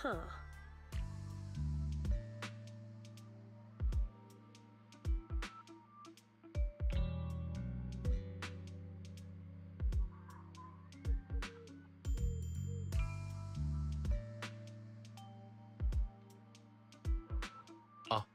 Huh. 아,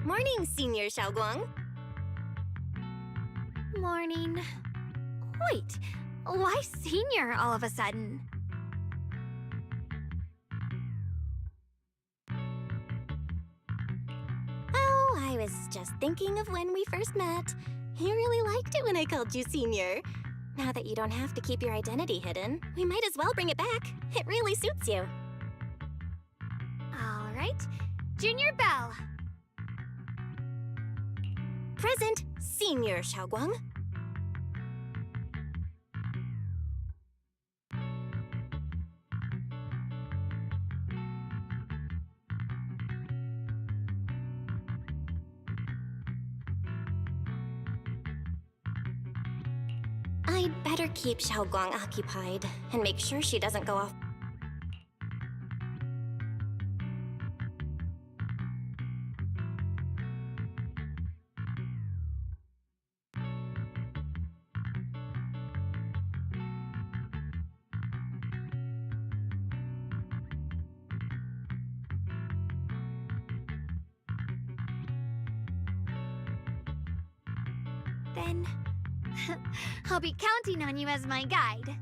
Morning, Senior Xiaoguang. Morning. Wait, why senior all of a sudden? Oh, I was just thinking of when we first met. You really liked it when I called you Senior. Now that you don't have to keep your identity hidden, we might as well bring it back. It really suits you. All right, Junior Bell. Present, Senior Xiaoguang. I'd better keep Xiaoguang occupied and make sure she doesn't go off. Then I'll be counting on you as my guide.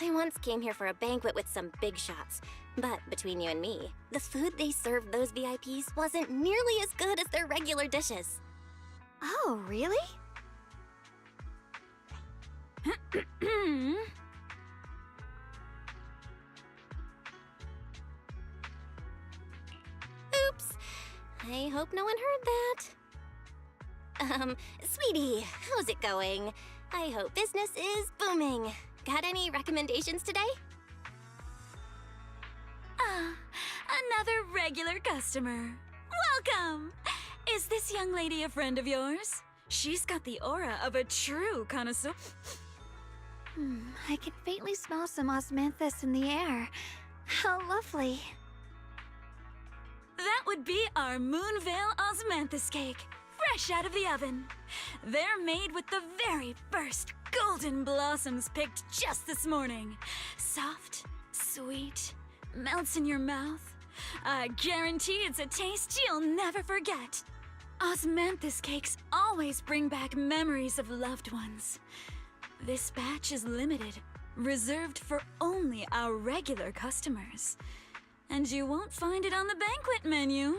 I once came here for a banquet with some big shots, but between you and me, the food they served those VIPs wasn't nearly as good as their regular dishes. Oh, really? Oops. I hope no one heard that. Sweetie, how's it going? I hope business is booming. Got any recommendations today? Ah, another regular customer. Welcome! Is this young lady a friend of yours? She's got the aura of a true connoisseur. I can faintly smell some osmanthus in the air. How lovely. That would be our Moonvale Osmanthus cake, fresh out of the oven. They're made with the very first golden blossoms picked just this morning. Soft, sweet, melts in your mouth. I guarantee it's a taste you'll never forget. Osmanthus cakes always bring back memories of loved ones. This batch is limited, reserved for only our regular customers. And you won't find it on the banquet menu.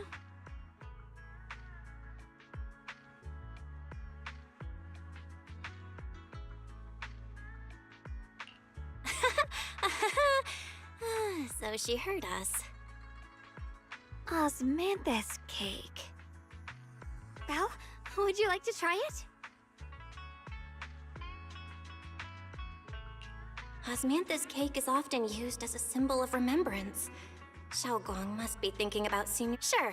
So she heard us. Osmanthus cake. Well, would you like to try it? Osmanthus cake is often used as a symbol of remembrance. Xiaogong must be thinking about Senior. Sure.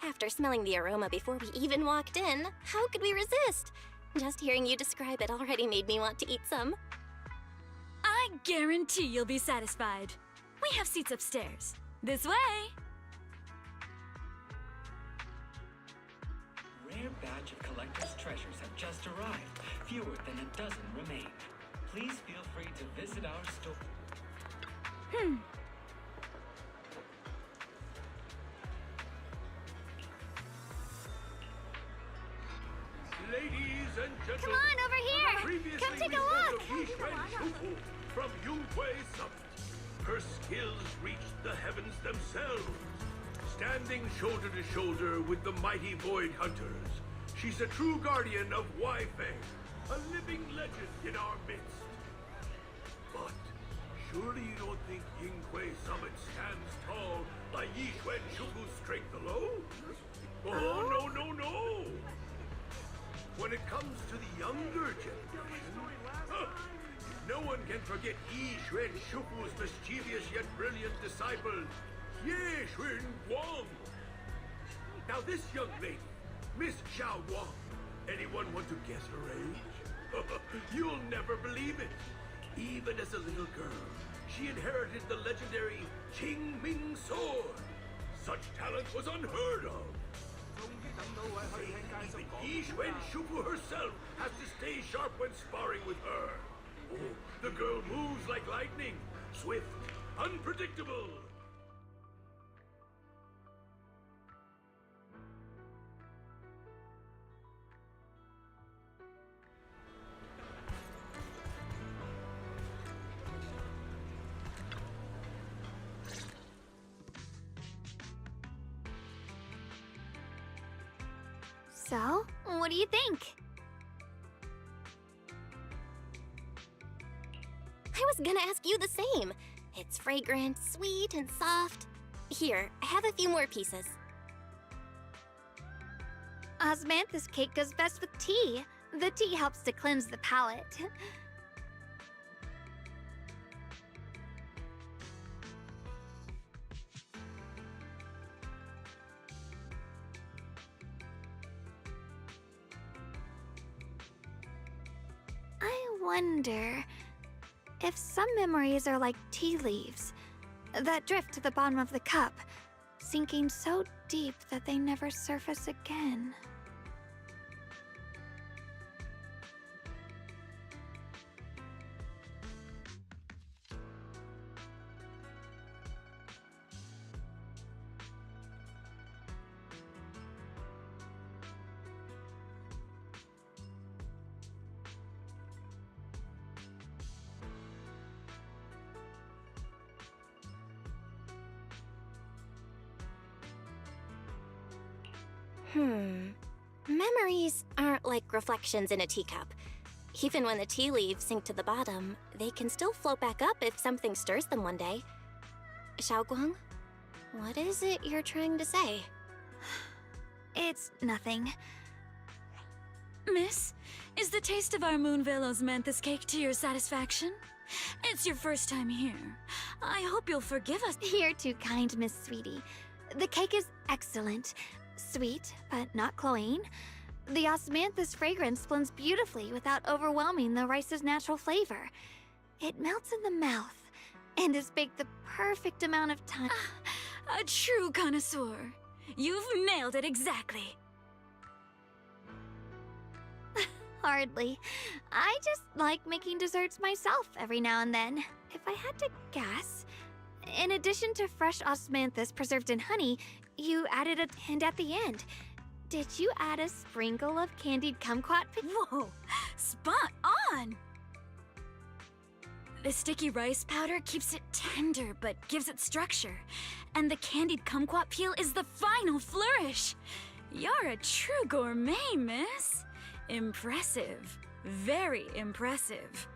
After smelling the aroma before we even walked in, how could we resist? Just hearing you describe it already made me want to eat some. I guarantee you'll be satisfied. We have seats upstairs. This way! Rare batch of collector's treasures have just arrived. Fewer than a dozen remain. Please feel free to visit our store. Ladies and gentlemen, Come on, over here! previously Come take we a spoke look! of Yixuan Shufu from Yunhui Summit. Her skills reached the heavens themselves. Standing shoulder to shoulder with the mighty Void Hunters, she's a true guardian of Wai-Fei, a living legend in our midst. But surely you don't think Yinghui Summit stands tall by Yixuan Shufu's strength alone? Oh, no, no, no! When it comes to the younger generation, no one can forget Yi Xuan Shufu's mischievous yet brilliant disciple, Ye Xuan Guang. Now this young lady, Miss Xiao Guang, anyone want to guess her age? You'll never believe it. Even as a little girl, she inherited the legendary Qing Ming sword. Such talent was unheard of. Even Yi Xuan Shufu herself has to stay sharp when sparring with her. Oh, the girl moves like lightning, swift, unpredictable. So, what do you think? I was gonna ask you the same. It's fragrant, sweet, and soft. Here, I have a few more pieces. Osmanthus cake goes best with tea. The tea helps to cleanse the palate. I wonder if some memories are like tea leaves that drift to the bottom of the cup, sinking so deep that they never surface again. Memories aren't like reflections in a teacup. Even when the tea leaves sink to the bottom, they can still float back up if something stirs them one day. Xiaoguang, what is it you're trying to say? It's nothing. Miss, is the taste of our Moonvale Osmanthus cake to your satisfaction? It's your first time here. I hope you'll forgive us. You're too kind, Miss Sweetie. The cake is excellent. Sweet, but not cloying. The osmanthus fragrance blends beautifully without overwhelming the rice's natural flavor. It melts in the mouth and is baked the perfect amount of time. A true connoisseur. You've nailed it exactly. Hardly. I just like making desserts myself every now and then. If I had to guess, in addition to fresh osmanthus preserved in honey, you added a hint at the end. Did you add a sprinkle of candied kumquat? Whoa, spot on! The sticky rice powder keeps it tender but gives it structure. And the candied kumquat peel is the final flourish. You're a true gourmet, miss. Impressive. Very impressive.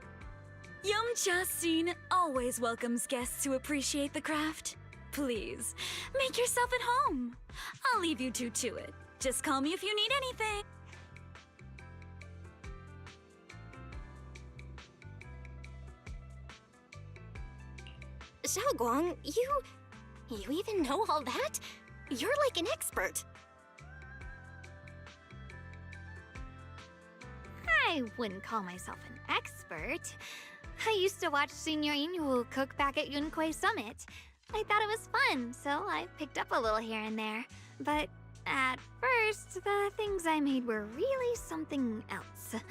Yumcha Scene always welcomes guests who appreciate the craft. Please, make yourself at home. I'll leave you two to it. Just call me if you need anything. Xiaoguang, you even know all that? You're like an expert. I wouldn't call myself an expert. I used to watch Senior Inhu cook back at Yunquei Summit. I thought it was fun, so I picked up a little here and there. But at first, the things I made were really something else.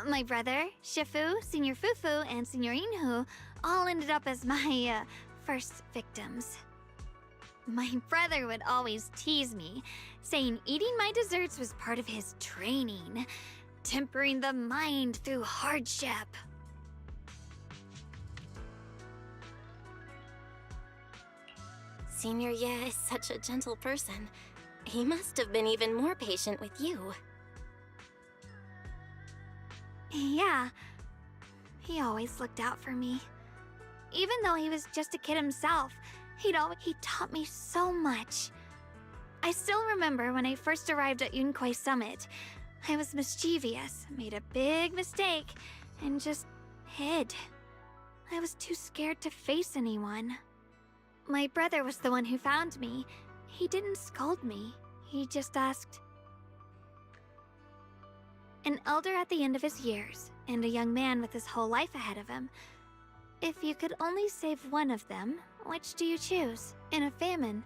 My brother, Shifu, Senior Fufu, and Senior Inhu all ended up as my first victims. My brother would always tease me, saying eating my desserts was part of his training, tempering the mind through hardship. Senior Ye is such a gentle person. He must have been even more patient with you. Yeah, he always looked out for me. Even though he was just a kid himself, he taught me so much. I still remember when I first arrived at Yunquei Summit. I was mischievous, made a big mistake, and just hid. I was too scared to face anyone. My brother was the one who found me. He didn't scold me. He just asked. An elder at the end of his years, and a young man with his whole life ahead of him. If you could only save one of them, which do you choose? In a famine,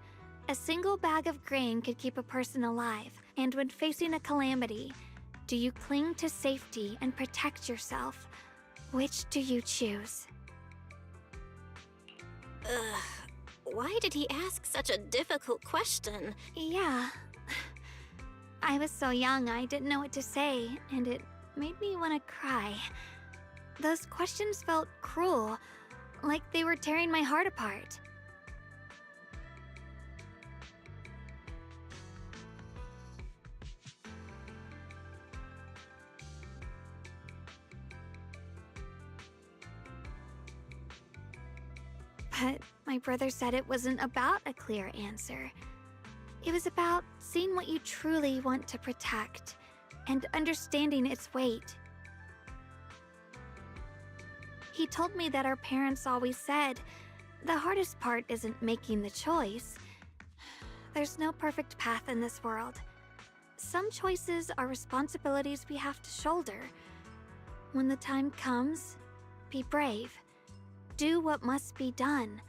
a single bag of grain could keep a person alive, and when facing a calamity, do you cling to safety and protect yourself? Which do you choose? Why did he ask such a difficult question? Yeah. I was so young I didn't know what to say, and it made me want to cry. Those questions felt cruel, like they were tearing my heart apart. But my brother said it wasn't about a clear answer. It was about seeing what you truly want to protect and understanding its weight. He told me that our parents always said, the hardest part isn't making the choice. There's no perfect path in this world. Some choices are responsibilities we have to shoulder. When the time comes, be brave. Do what must be done,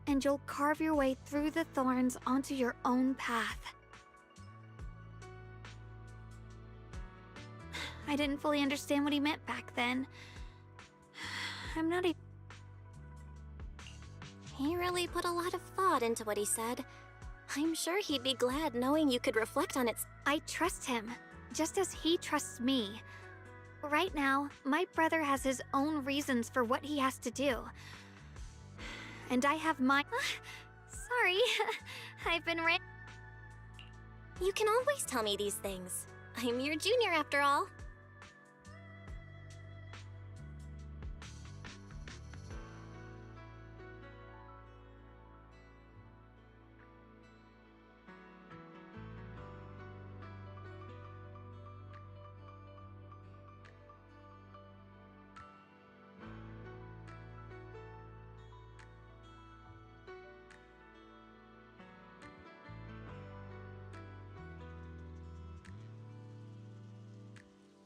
and you'll carve your way through the thorns onto your own path. I didn't fully understand what he meant back then. I'm not even... He really put a lot of thought into what he said. I'm sure he'd be glad knowing you could reflect on it. I trust him, just as he trusts me. Right now, my brother has his own reasons for what he has to do. And I have my... Sorry, I've been You can always tell me these things. I'm your junior after all.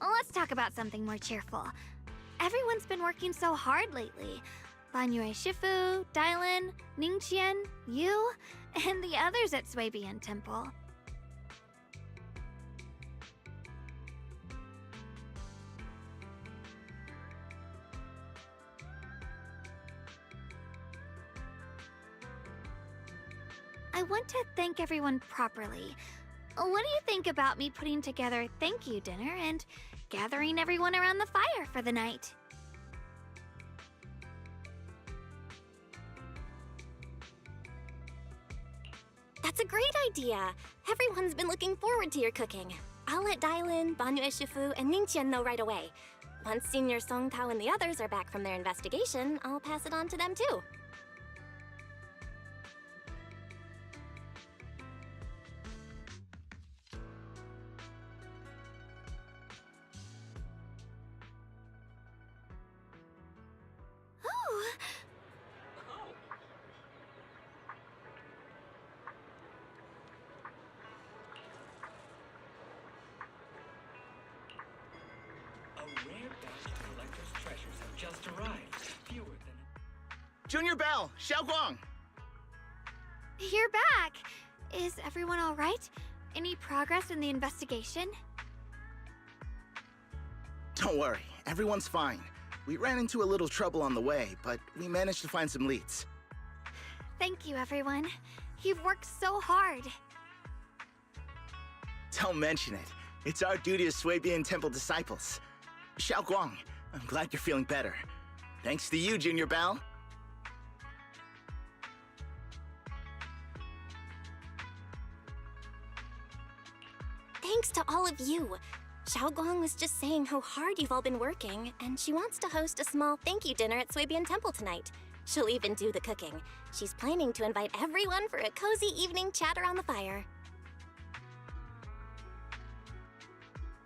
Let's talk about something more cheerful. Everyone's been working so hard lately. Banyue Shifu, Dylan, Ningqian, you, and the others at Swabian Temple. I want to thank everyone properly. What do you think about me putting together a thank you dinner and gathering everyone around the fire for the night? That's a great idea. Everyone's been looking forward to your cooking. I'll let Dylan, Banyue Shifu, and Ningqian know right away. Once Senior Song Tao and the others are back from their investigation, I'll pass it on to them too. A rare batch of collector's treasures have just arrived. Fewer than Junior Bell, Xiaoguang! You're back! Is everyone alright? Any progress in the investigation? Don't worry, everyone's fine. We ran into a little trouble on the way, but we managed to find some leads. Thank you, everyone. You've worked so hard. Don't mention it. It's our duty as Swabian Temple disciples. Xiaoguang, I'm glad you're feeling better. Thanks to you, Junior Bell. Thanks to all of you. Xiaoguang was just saying how hard you've all been working, and she wants to host a small thank you dinner at Swabian Temple tonight. She'll even do the cooking. She's planning to invite everyone for a cozy evening chat around the fire.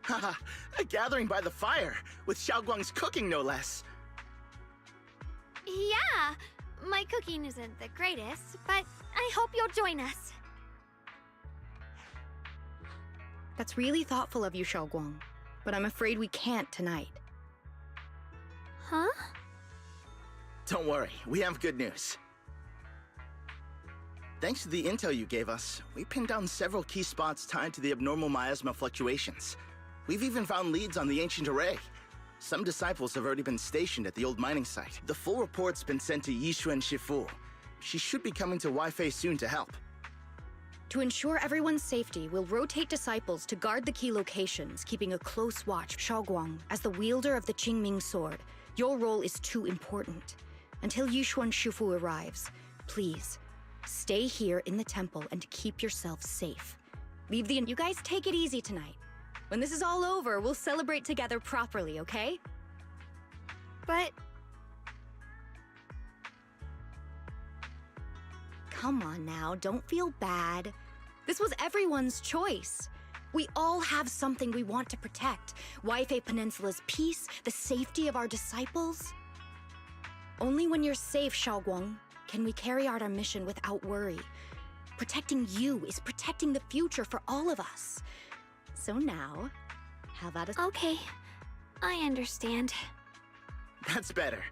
Haha, a gathering by the fire, with Xiaoguang's cooking no less. Yeah, my cooking isn't the greatest, but I hope you'll join us. That's really thoughtful of you, Xiaoguang. But I'm afraid we can't tonight. Huh? Don't worry, we have good news. Thanks to the intel you gave us, we pinned down several key spots tied to the abnormal miasma fluctuations. We've even found leads on the ancient array. Some disciples have already been stationed at the old mining site. The full report's been sent to Yishuan Shifu. She should be coming to Waifei soon to help. To ensure everyone's safety, we'll rotate disciples to guard the key locations, keeping a close watch. Xiaoguang, as the wielder of the Qingming sword, your role is too important. Until Yishuan Shifu arrives, please, stay here in the temple and keep yourself safe. You guys take it easy tonight. When this is all over, we'll celebrate together properly, okay? But Come on now, don't feel bad. This was everyone's choice. We all have something we want to protect. Waifei Peninsula's peace, the safety of our disciples. Only when you're safe, Xiaoguang, can we carry out our mission without worry. Protecting you is protecting the future for all of us. So now, how about a— okay, I understand. That's better.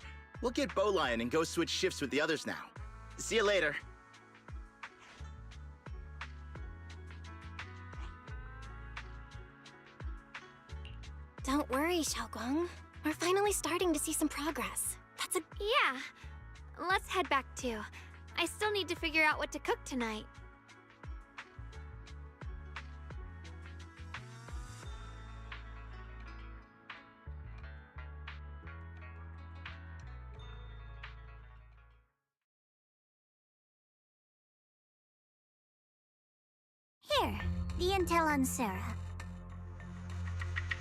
We'll get Bowlion and go switch shifts with the others now. See you later. Don't worry, Xiaoguang. We're finally starting to see some progress. That's a— Yeah, let's head back too. I still need to figure out what to cook tonight. Here, the intel on Sarah.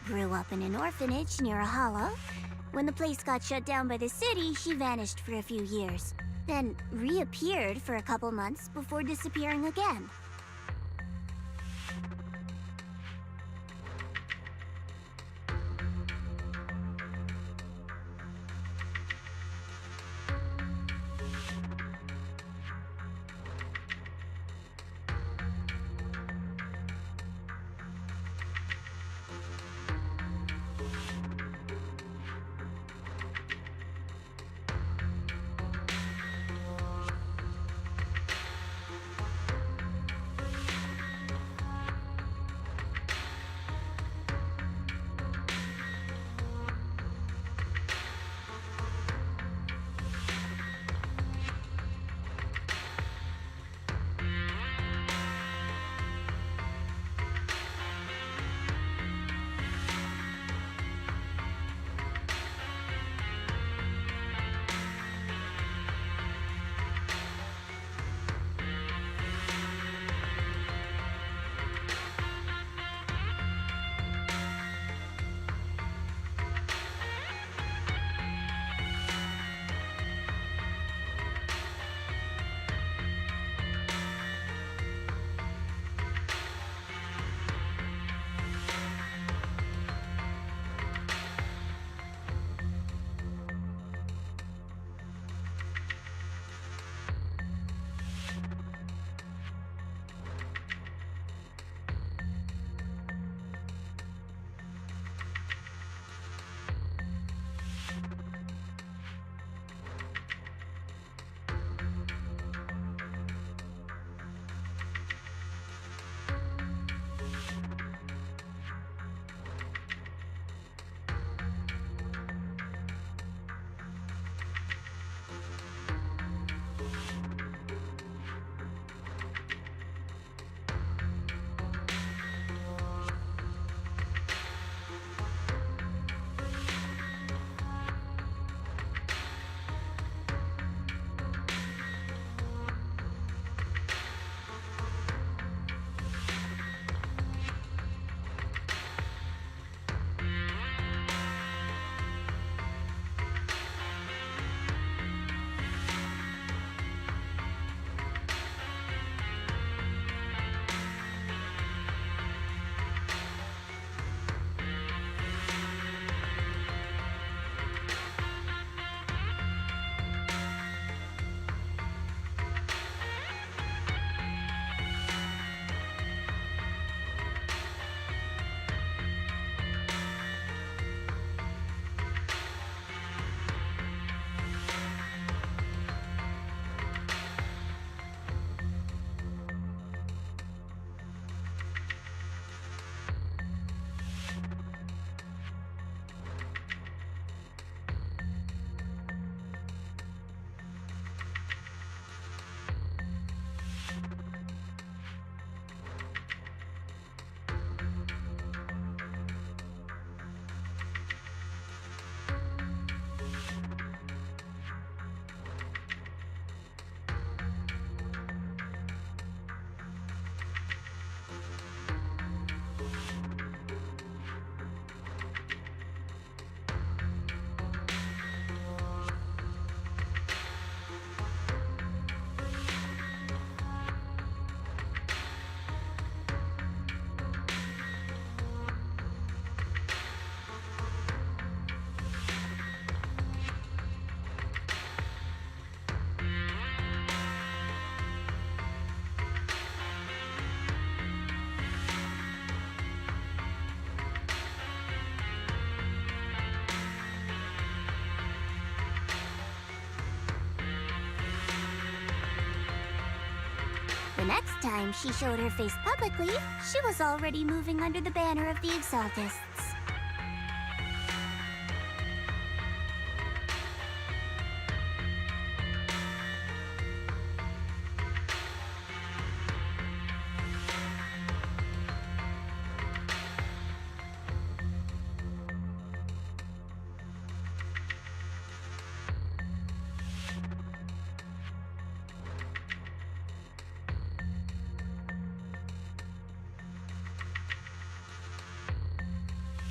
Grew up in an orphanage near a hollow. When the place got shut down by the city, she vanished for a few years. Then reappeared for a couple months before disappearing again. The next time she showed her face publicly, she was already moving under the banner of the Exaltists.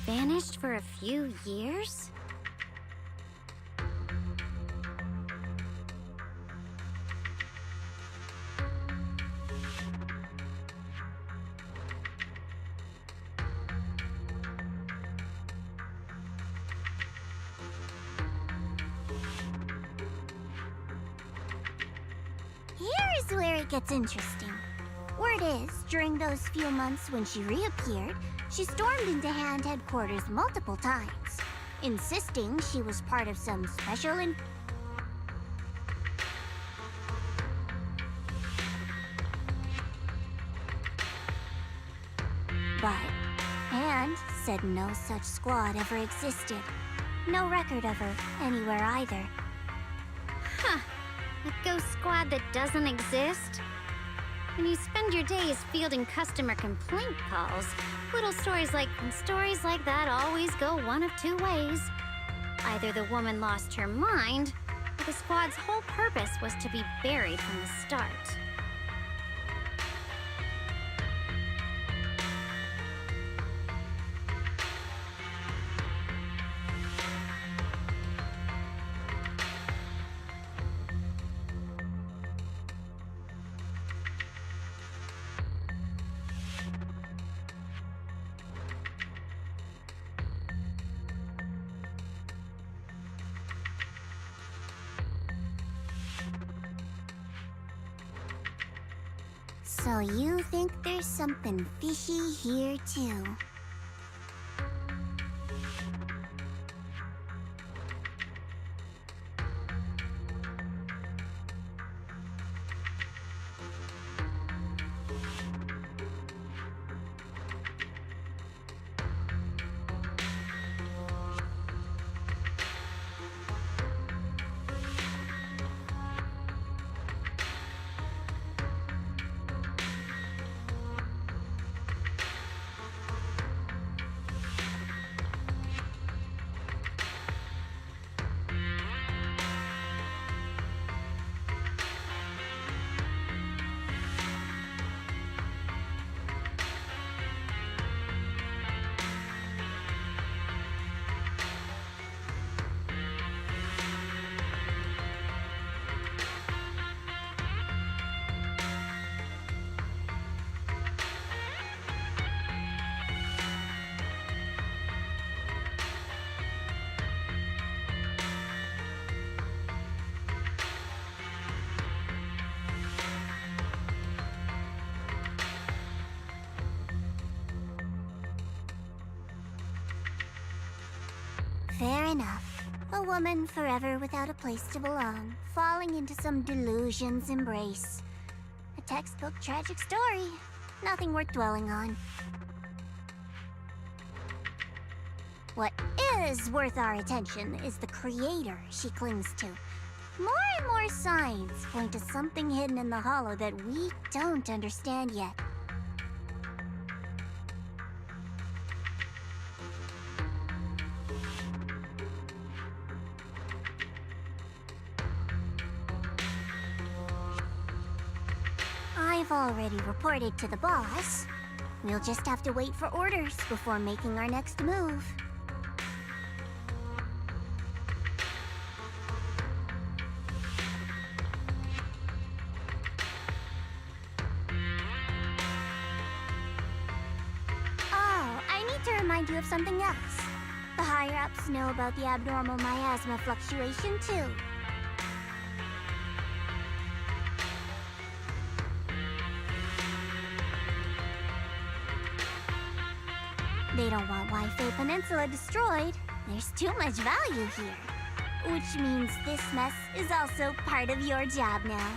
Vanished for a few years? Here's where it gets interesting. Word is, during those few months when she reappeared, she stormed into Hand headquarters multiple times, insisting she was part of some special But Hand said no such squad ever existed. No record of her anywhere either. Huh. A ghost squad that doesn't exist? When you spend your days fielding customer complaint calls, little stories like that always go one of two ways. Either the woman lost her mind, or the squad's whole purpose was to be buried from the start. So you think there's something fishy here too? Fair enough. A woman forever without a place to belong, falling into some delusion's embrace. A textbook tragic story. Nothing worth dwelling on. What is worth our attention is the creator she clings to. More and more signs point to something hidden in the hollow that we don't understand yet. I've already reported to the boss. We'll just have to wait for orders before making our next move. Oh, I need to remind you of something else. The higher-ups know about the abnormal miasma fluctuation, too. They don't want Wi-Fi Peninsula destroyed. There's too much value here. Which means this mess is also part of your job now.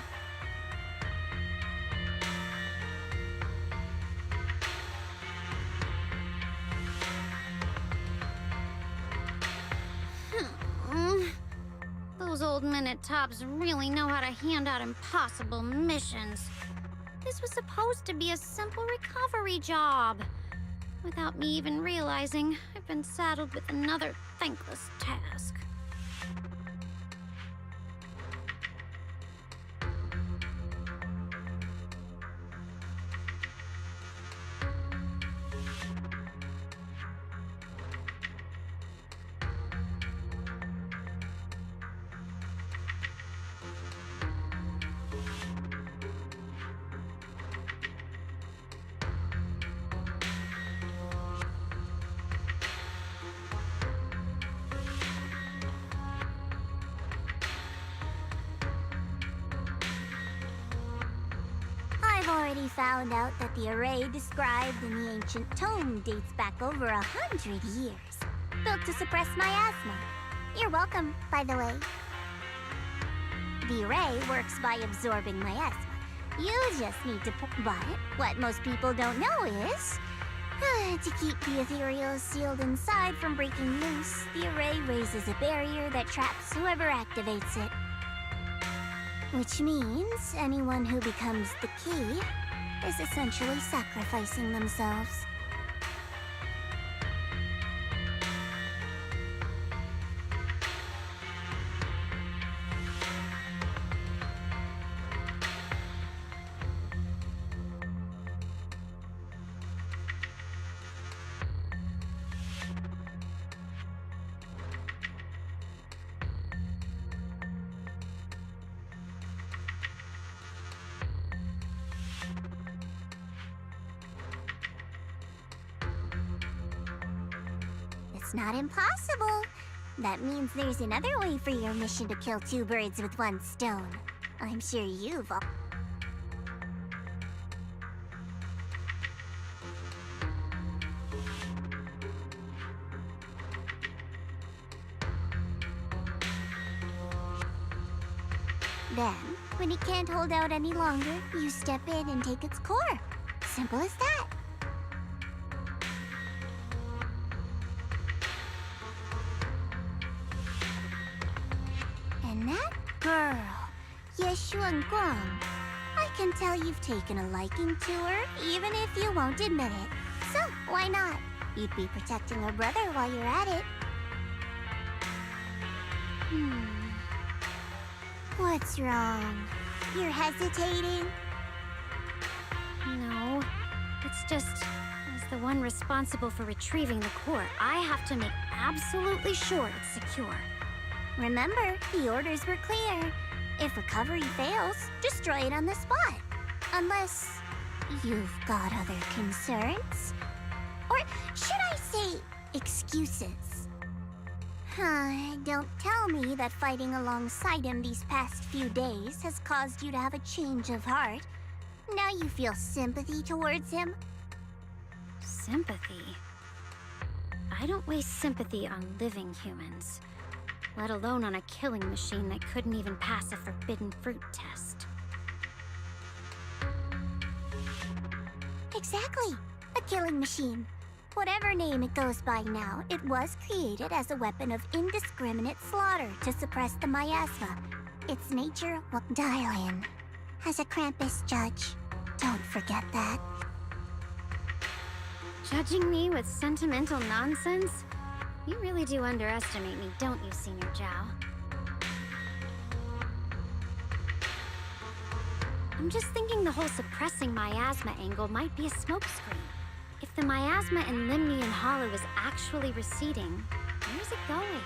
Those old men at Tops really know how to hand out impossible missions. This was supposed to be a simple recovery job. Without me even realizing, I've been saddled with another thankless task. already found out that the array described in the ancient tome dates back over 100 years. Built to suppress miasma. You're welcome, by the way. The array works by absorbing miasma. You just need to but what most people don't know is... to keep the ethereal sealed inside from breaking loose, the array raises a barrier that traps whoever activates it. Which means anyone who becomes the key is essentially sacrificing themselves. It's not impossible. That means there's another way for your mission to kill two birds with one stone. I'm sure you've all... Then, when it can't hold out any longer, you step in and take its core. Simple as that. And that girl, Yeshuan Guang, I can tell you've taken a liking to her, even if you won't admit it. So, why not? You'd be protecting her brother while you're at it. What's wrong? You're hesitating? No, it's just, as the one responsible for retrieving the core, I have to make absolutely sure it's secure. Remember, the orders were clear. If recovery fails, destroy it on the spot. Unless you've got other concerns. Or should I say, excuses? Don't tell me that fighting alongside him these past few days has caused you to have a change of heart. Now you feel sympathy towards him? Sympathy? I don't waste sympathy on living humans, let alone on a killing machine that couldn't even pass a forbidden fruit test. Exactly. A killing machine. Whatever name it goes by now, it was created as a weapon of indiscriminate slaughter to suppress the miasma. Its nature will dial in. As a Krampus judge, don't forget that. Judging me with sentimental nonsense? You really do underestimate me, don't you, Senior Zhao? I'm just thinking the whole suppressing miasma angle might be a smokescreen. If the miasma in Limnian Hollow is actually receding, where's it going?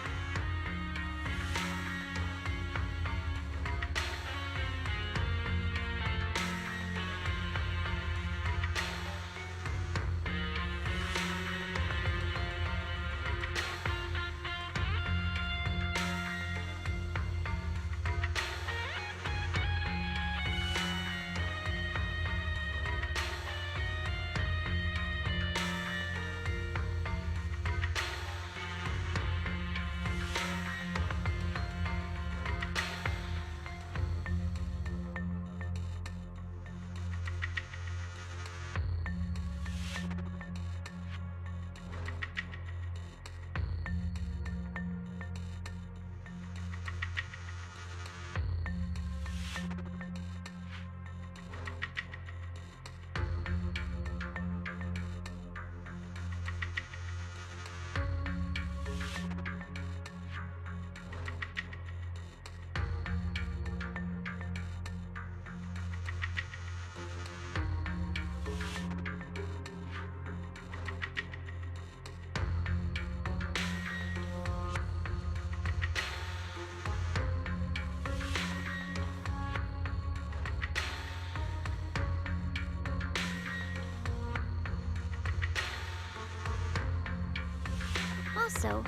Also,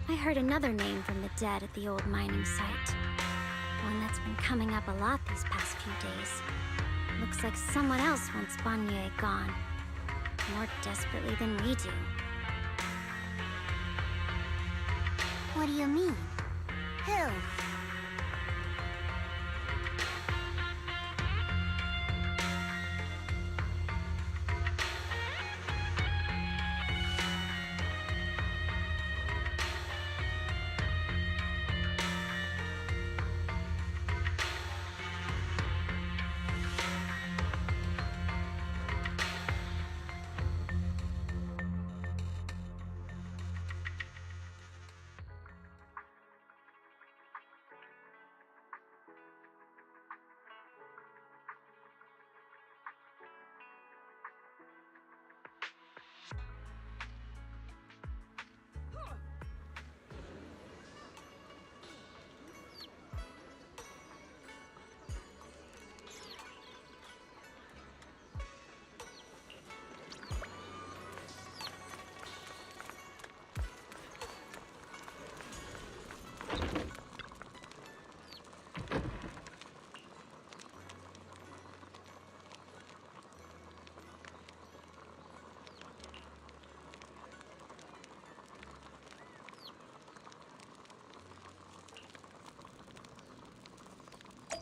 I heard another name from the dead at the old mining site. One that's been coming up a lot these past few days. Looks like someone else wants Banyue gone. More desperately than we do. What do you mean? Who?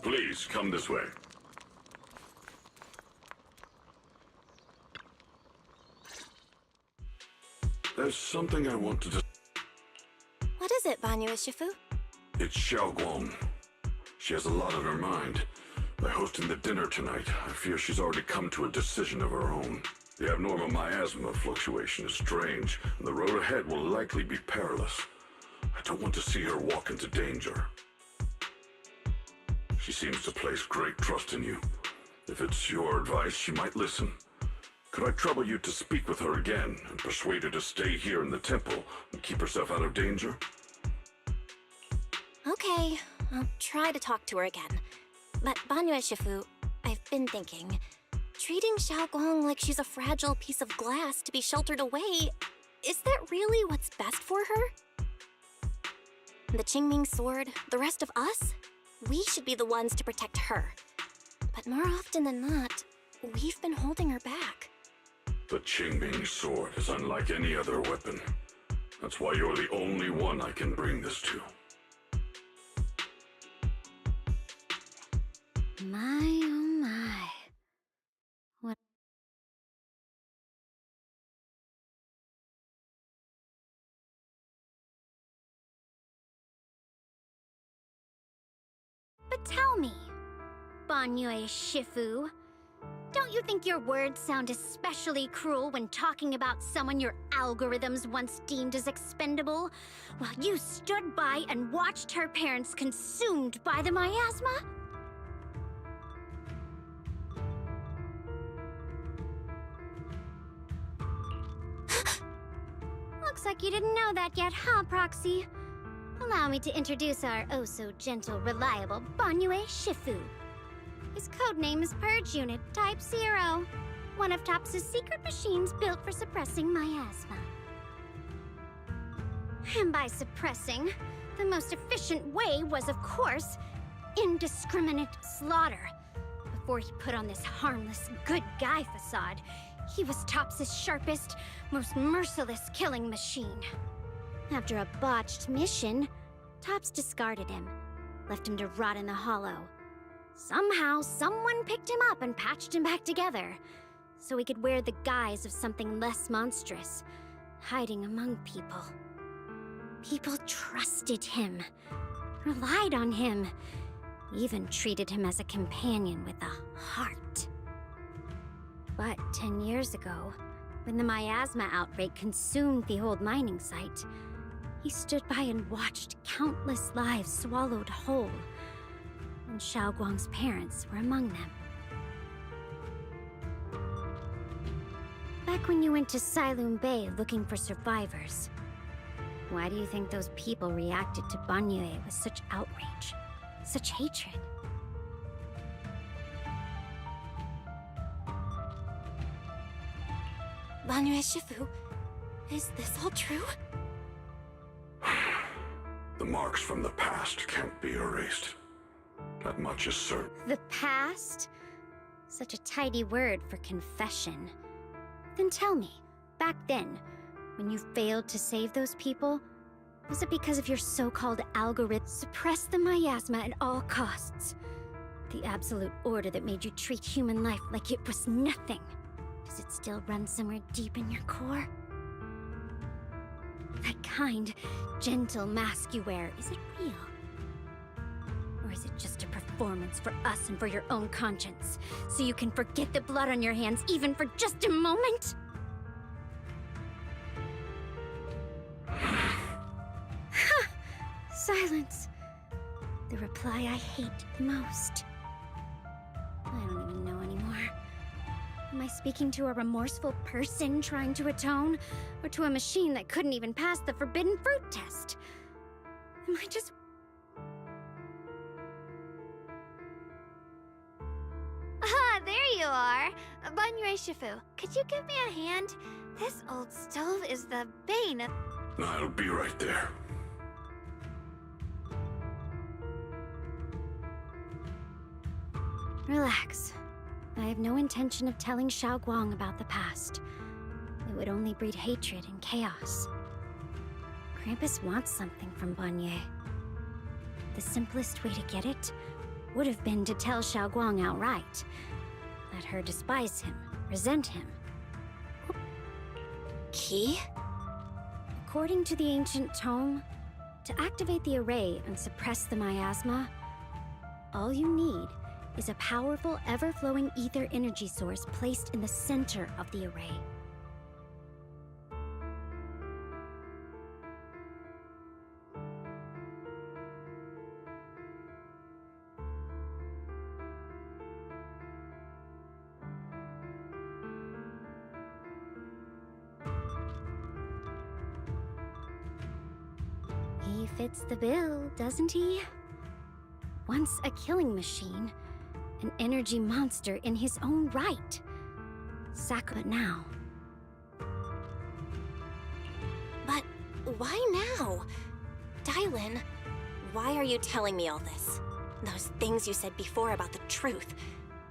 Please, come this way. There's something I want to What is it, Banyue Shifu? It's Xiaoguang. She has a lot on her mind. By hosting the dinner tonight, I fear she's already come to a decision of her own. The abnormal miasma fluctuation is strange, and the road ahead will likely be perilous. I don't want to see her walk into danger. She seems to place great trust in you. If it's your advice, she might listen. Could I trouble you to speak with her again and persuade her to stay here in the temple and keep herself out of danger? Okay, I'll try to talk to her again. But Banyue Shifu, I've been thinking, treating Xiaoguang like she's a fragile piece of glass to be sheltered away, is that really what's best for her? The Qingming sword, the rest of us? We should be the ones to protect her. But more often than not, we've been holding her back. The Qingming sword is unlike any other weapon. That's why you're the only one I can bring this to. My, oh my. What? But tell me, Banyue Shifu, don't you think your words sound especially cruel when talking about someone your algorithms once deemed as expendable, while you stood by and watched her parents consumed by the miasma? Looks like you didn't know that yet, huh, Proxy? Allow me to introduce our oh-so-gentle, reliable Banyue Shifu. His codename is Purge Unit Type 0, one of TOPS' secret machines built for suppressing miasma. And by suppressing, the most efficient way was, of course, indiscriminate slaughter. Before he put on this harmless, good guy facade, he was TOPS' sharpest, most merciless killing machine. After a botched mission, TOPS discarded him, left him to rot in the hollow. Somehow, someone picked him up and patched him back together, so he could wear the guise of something less monstrous, hiding among people. People trusted him, relied on him, even treated him as a companion with a heart. But 10 years ago, when the miasma outbreak consumed the old mining site, he stood by and watched countless lives swallowed whole, and Xiaoguang's parents were among them. Back when you went to Silum Bay looking for survivors, why do you think those people reacted to Banyue with such outrage, such hatred? Banyue Shifu, is this all true? The marks from the past can't be erased. That much is certain. The past? Such a tidy word for confession. Then tell me, back then, when you failed to save those people, was it because of your so-called algorithm? Suppress the miasma at all costs. The absolute order that made you treat human life like it was nothing. Does it still run somewhere deep in your core? That kind, gentle mask you wear, is it real? Or is it just a performance for us and for your own conscience? So you can forget the blood on your hands even for just a moment? Silence. The reply I hate the most. I don't even know anymore. Am I speaking to a remorseful person trying to atone? Or to a machine that couldn't even pass the forbidden fruit test? Am I just... Ah, there you are. Banyue Shifu, could you give me a hand? This old stove is the bane of... I'll be right there. Relax. I have no intention of telling Xiaoguang about the past. It would only breed hatred and chaos. Krampus wants something from Banyue. The simplest way to get it would have been to tell Xiaoguang outright. Let her despise him, resent him. Key? According to the ancient tome, to activate the array and suppress the miasma, all you need is a powerful, ever-flowing ether energy source placed in the center of the array. He fits the bill, doesn't he? Once a killing machine, an energy monster in his own right. But now. But why now? Dylan, why are you telling me all this? Those things you said before about the truth.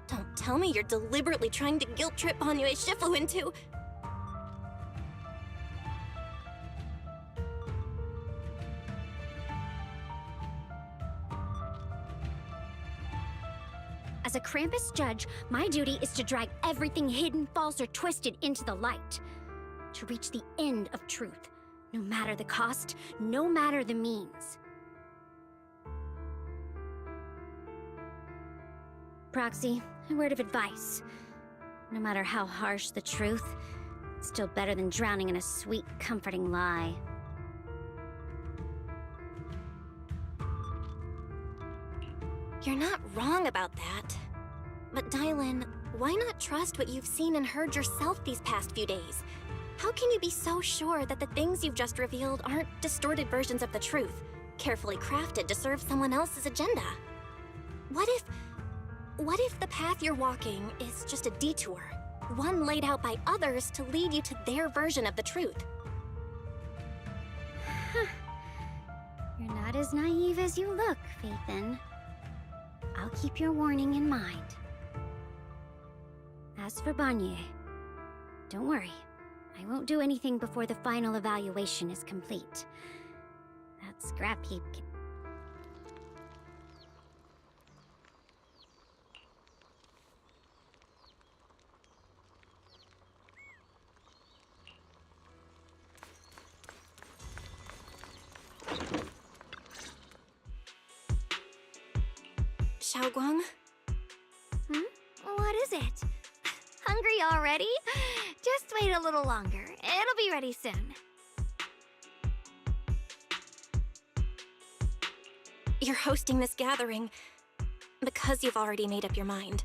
Don't tell me you're deliberately trying to guilt-trip Banyue Shifu into... As a Krampus judge, my duty is to drag everything hidden, false, or twisted into the light. To reach the end of truth, no matter the cost, no matter the means. Proxy, a word of advice. No matter how harsh the truth, it's still better than drowning in a sweet, comforting lie. You're not wrong about that. But Dylan, why not trust what you've seen and heard yourself these past few days? How can you be so sure that the things you've just revealed aren't distorted versions of the truth, carefully crafted to serve someone else's agenda? What if the path you're walking is just a detour, one laid out by others to lead you to their version of the truth? You're not as naive as you look, Phaethon. I'll keep your warning in mind. As for Banyue, don't worry. I won't do anything before the final evaluation is complete. That scrap heap can... Xiaoguang? What is it? Hungry already? Just wait a little longer. It'll be ready soon. You're hosting this gathering because you've already made up your mind.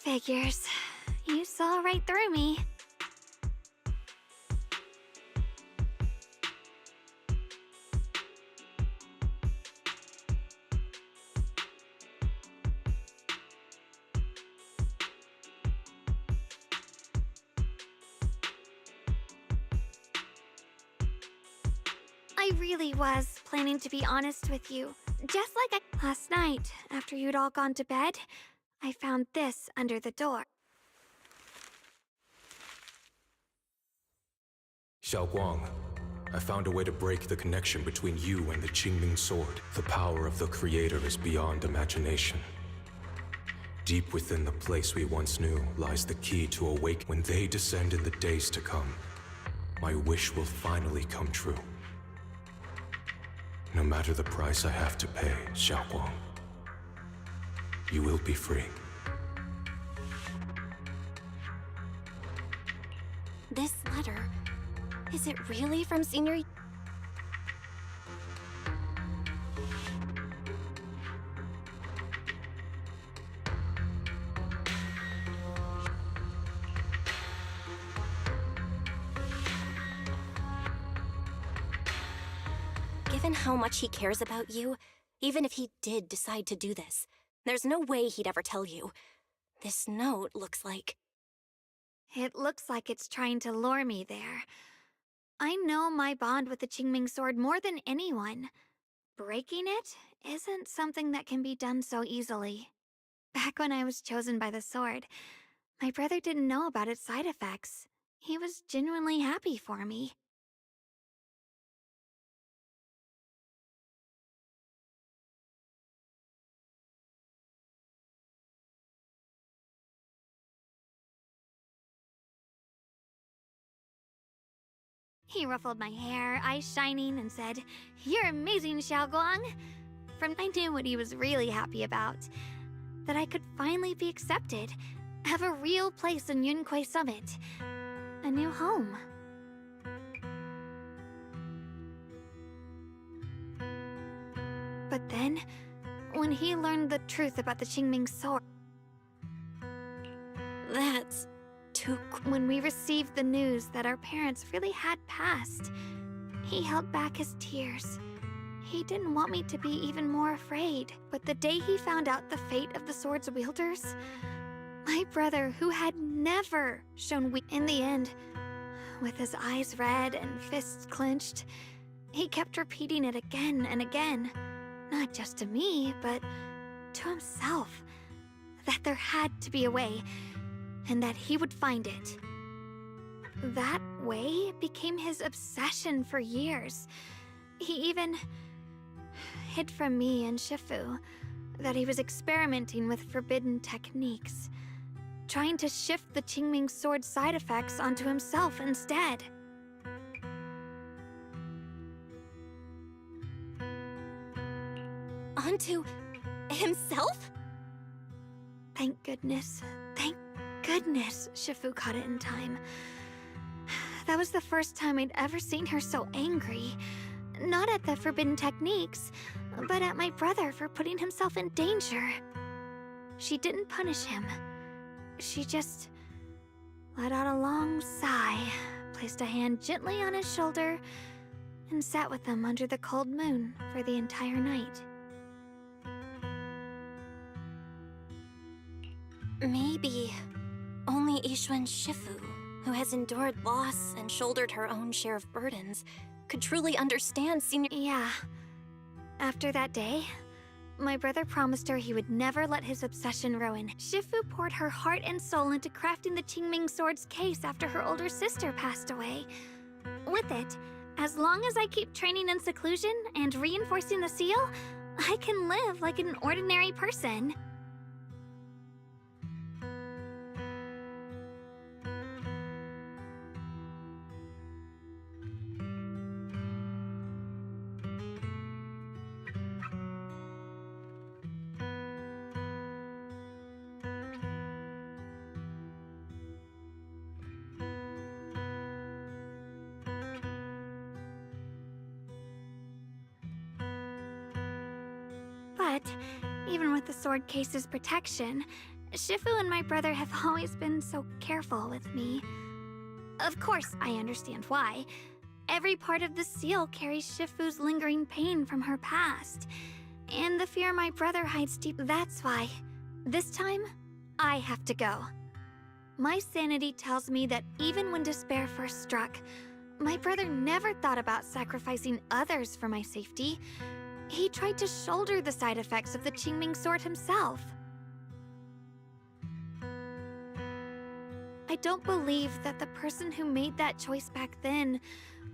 Figures. You saw right through me. I really was planning to be honest with you. Just like last night, after you'd all gone to bed, I found this under the door. Xiaoguang, I found a way to break the connection between you and the Qingming sword. The power of the Creator is beyond imagination. Deep within the place we once knew lies the key to awake. When they descend in the days to come, my wish will finally come true. No matter the price I have to pay, Xiaoguang, you will be free. This letter, is it really from Senior? Given how much he cares about you, even if he did decide to do this, there's no way he'd ever tell you. This note looks like... It looks like it's trying to lure me there. I know my bond with the Qingming sword more than anyone. Breaking it isn't something that can be done so easily. Back when I was chosen by the sword, my brother didn't know about its side effects. He was genuinely happy for me. He ruffled my hair, eyes shining, and said, "You're amazing, Xiaoguang." I knew what he was really happy about. That I could finally be accepted, have a real place in Yunque Summit. A new home. But then, when he learned the truth about the Qingming sword... That's... When we received the news that our parents really had passed, he held back his tears. He didn't want me to be even more afraid. But the day he found out the fate of the sword's wielders, my brother, who had never shown weakness, in the end, with his eyes red and fists clenched, he kept repeating it again and again. Not just to me, but to himself. That there had to be a way, and that he would find it. That way became his obsession for years. He even hid from me and Shifu that he was experimenting with forbidden techniques, trying to shift the Qingming sword's side effects onto himself instead. Onto himself? Thank goodness. Thank goodness Shifu caught it in time. That was the first time I'd ever seen her so angry. Not at the forbidden techniques, but at my brother for putting himself in danger. She didn't punish him. She just let out a long sigh, placed a hand gently on his shoulder, and sat with him under the cold moon for the entire night. Maybe only Yixuan Shifu, who has endured loss and shouldered her own share of burdens, could truly understand Senior... Yeah. After that day, my brother promised her he would never let his obsession ruin. Shifu poured her heart and soul into crafting the Qingming sword's case after her older sister passed away. With it, as long as I keep training in seclusion and reinforcing the seal, I can live like an ordinary person. But even with the sword case's protection, Shifu and my brother have always been so careful with me. Of course, I understand why. Every part of the seal carries Shifu's lingering pain from her past, and the fear my brother hides deep. That's why, this time, I have to go. My sanity tells me that even when despair first struck, my brother never thought about sacrificing others for my safety. he tried to shoulder the side effects of the Qingming sword himself. I don't believe that the person who made that choice back then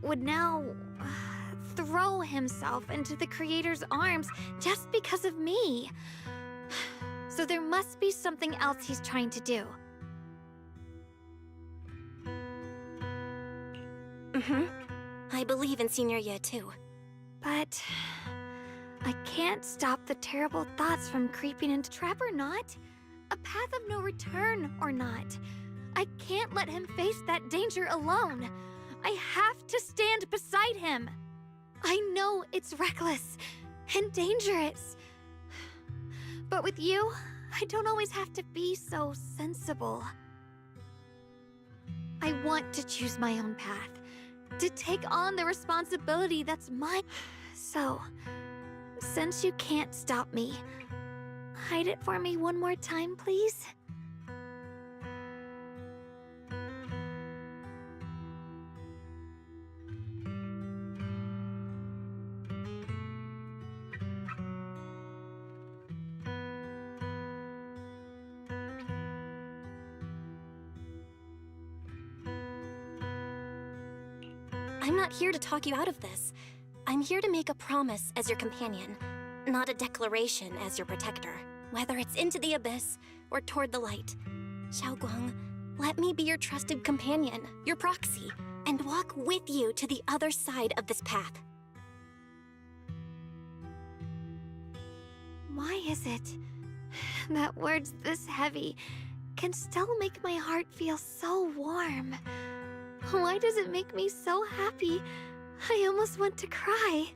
would now throw himself into the Creator's arms just because of me. So there must be something else he's trying to do. I believe in Senior Ye too. But I can't stop the terrible thoughts from creeping into trap or not. A path of no return or not. I can't let him face that danger alone. I have to stand beside him. I know it's reckless and dangerous. But with you, I don't always have to be so sensible. I want to choose my own path, to take on the responsibility that's mine. So, since you can't stop me, hide it for me one more time, please? I'm not here to talk you out of this. I'm here to make a promise as your companion, not a declaration as your protector. Whether it's into the abyss or toward the light. Xiaoguang, let me be your trusted companion, your proxy, and walk with you to the other side of this path. Why is it that words this heavy can still make my heart feel so warm? Why does it make me so happy? I almost want to cry.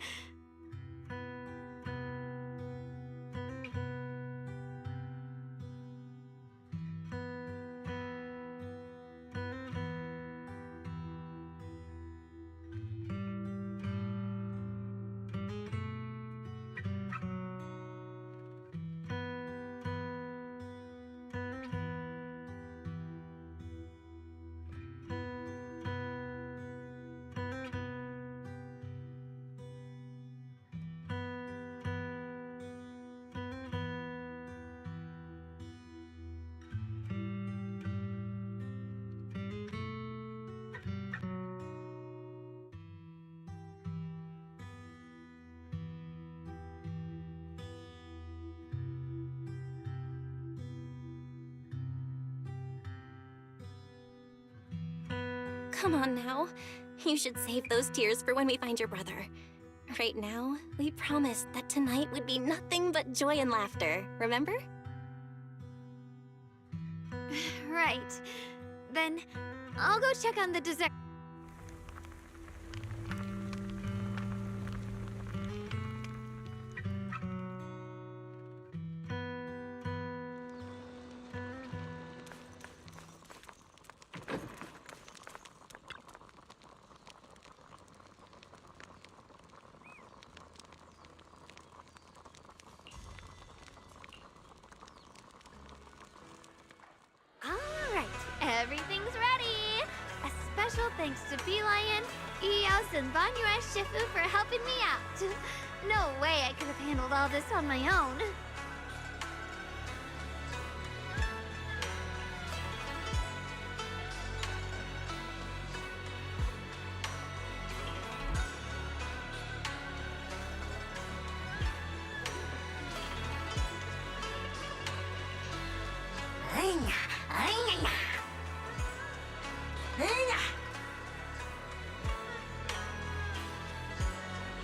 Come on now. You should save those tears for when we find your brother. Right now, we promised that tonight would be nothing but joy and laughter, remember? Right. Then, I'll go check on the dessert. Everything's ready! A special thanks to Beelion, Eos, and Banyue Shifu for helping me out. No way I could have handled all this on my own.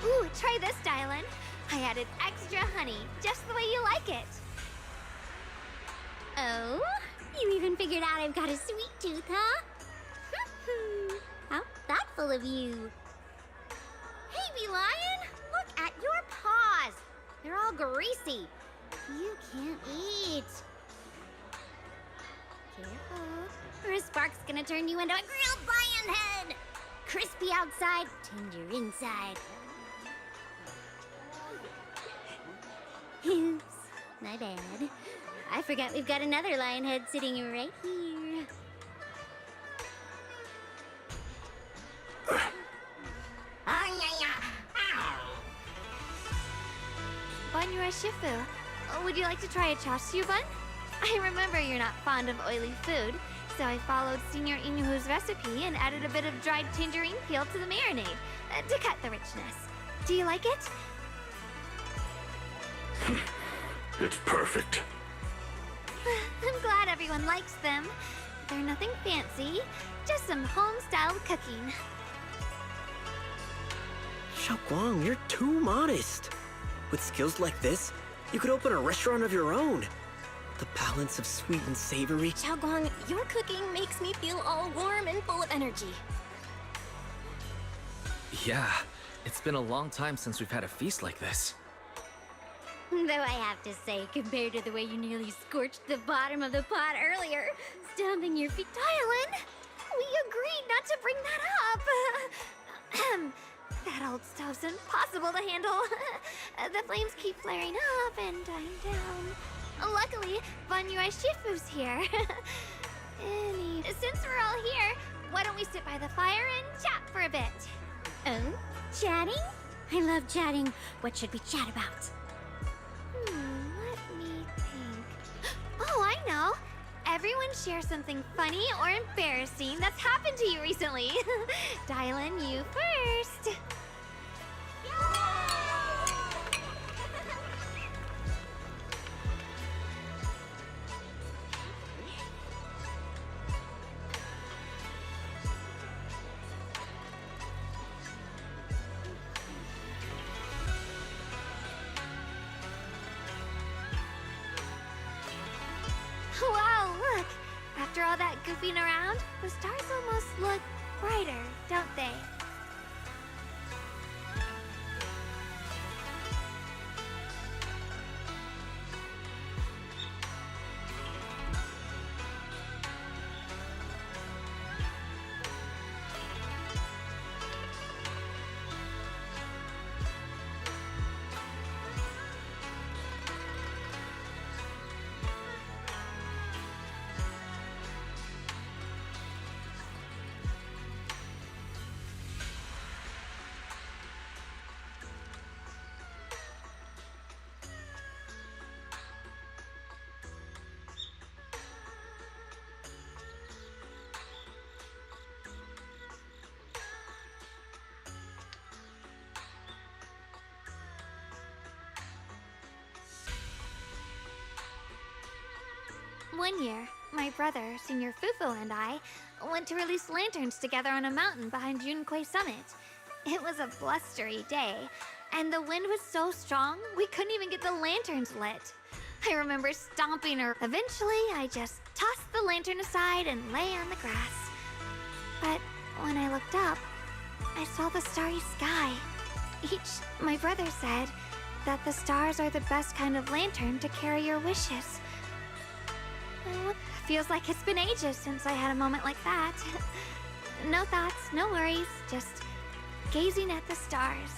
Ooh, try this, Dylan. I added extra honey, just the way you like it. Oh? You even figured out I've got a sweet tooth, huh? How thoughtful of you. Hey, Beelion! Look at your paws! They're all greasy. You can't eat. Careful, or a spark's gonna turn you into a grilled lion head! Crispy outside, tender inside. Oops, my bad. I forgot we've got another lion head sitting right here. Shifu. Would you like to try a chashu bun? I remember you're not fond of oily food, so I followed Senior Inuhu's recipe and added a bit of dried tangerine peel to the marinade to cut the richness. Do you like it? It's perfect. I'm glad everyone likes them. They're nothing fancy, just some home-styled cooking. Xiaoguang, you're too modest. With skills like this, you could open a restaurant of your own. The balance of sweet and savory. Xiaoguang, your cooking makes me feel all warm and full of energy. Yeah, it's been a long time since we've had a feast like this. Though I have to say, compared to the way you nearly scorched the bottom of the pot earlier, stomping your feet. Dylan, we agreed not to bring that up. That old stove's impossible to handle. The flames keep flaring up and dying down. Luckily, Banyue Shifu's here. Since we're all here, why don't we sit by the fire and chat for a bit? Oh? Chatting? I love chatting. What should we chat about? Let me think. Oh, I know. Everyone share something funny or embarrassing that's happened to you recently. Dylan, you first. Wow, look! After all that goofing around, the stars almost look brighter, don't they? One year, my brother, Senior Fufu, and I went to release lanterns together on a mountain behind Junkui Summit. It was a blustery day, and the wind was so strong we couldn't even get the lanterns lit. I remember stomping her. Eventually, I just tossed the lantern aside and lay on the grass. But when I looked up, I saw the starry sky. My brother said that the stars are the best kind of lantern to carry your wishes. Well, feels like it's been ages since I had a moment like that. No thoughts, no worries, just gazing at the stars.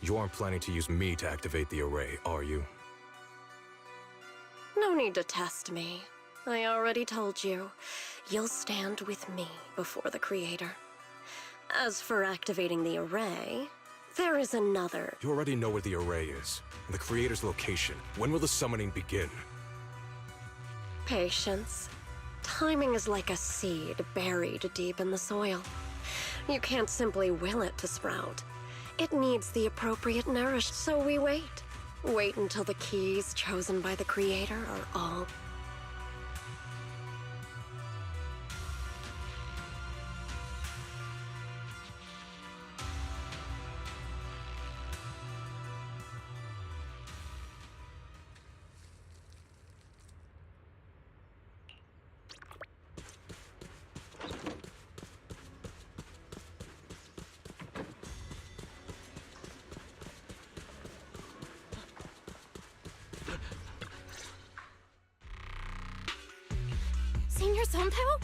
You aren't planning to use me to activate the array, are you? No need to test me. I already told you. You'll stand with me before the Creator. As for activating the array, there is another. You already know where the array is, and the Creator's location. When will the summoning begin? Patience. Timing is like a seed buried deep in the soil. You can't simply will it to sprout. It needs the appropriate nourish, so we wait. Wait until the keys chosen by the Creator are all. Senior Sontao?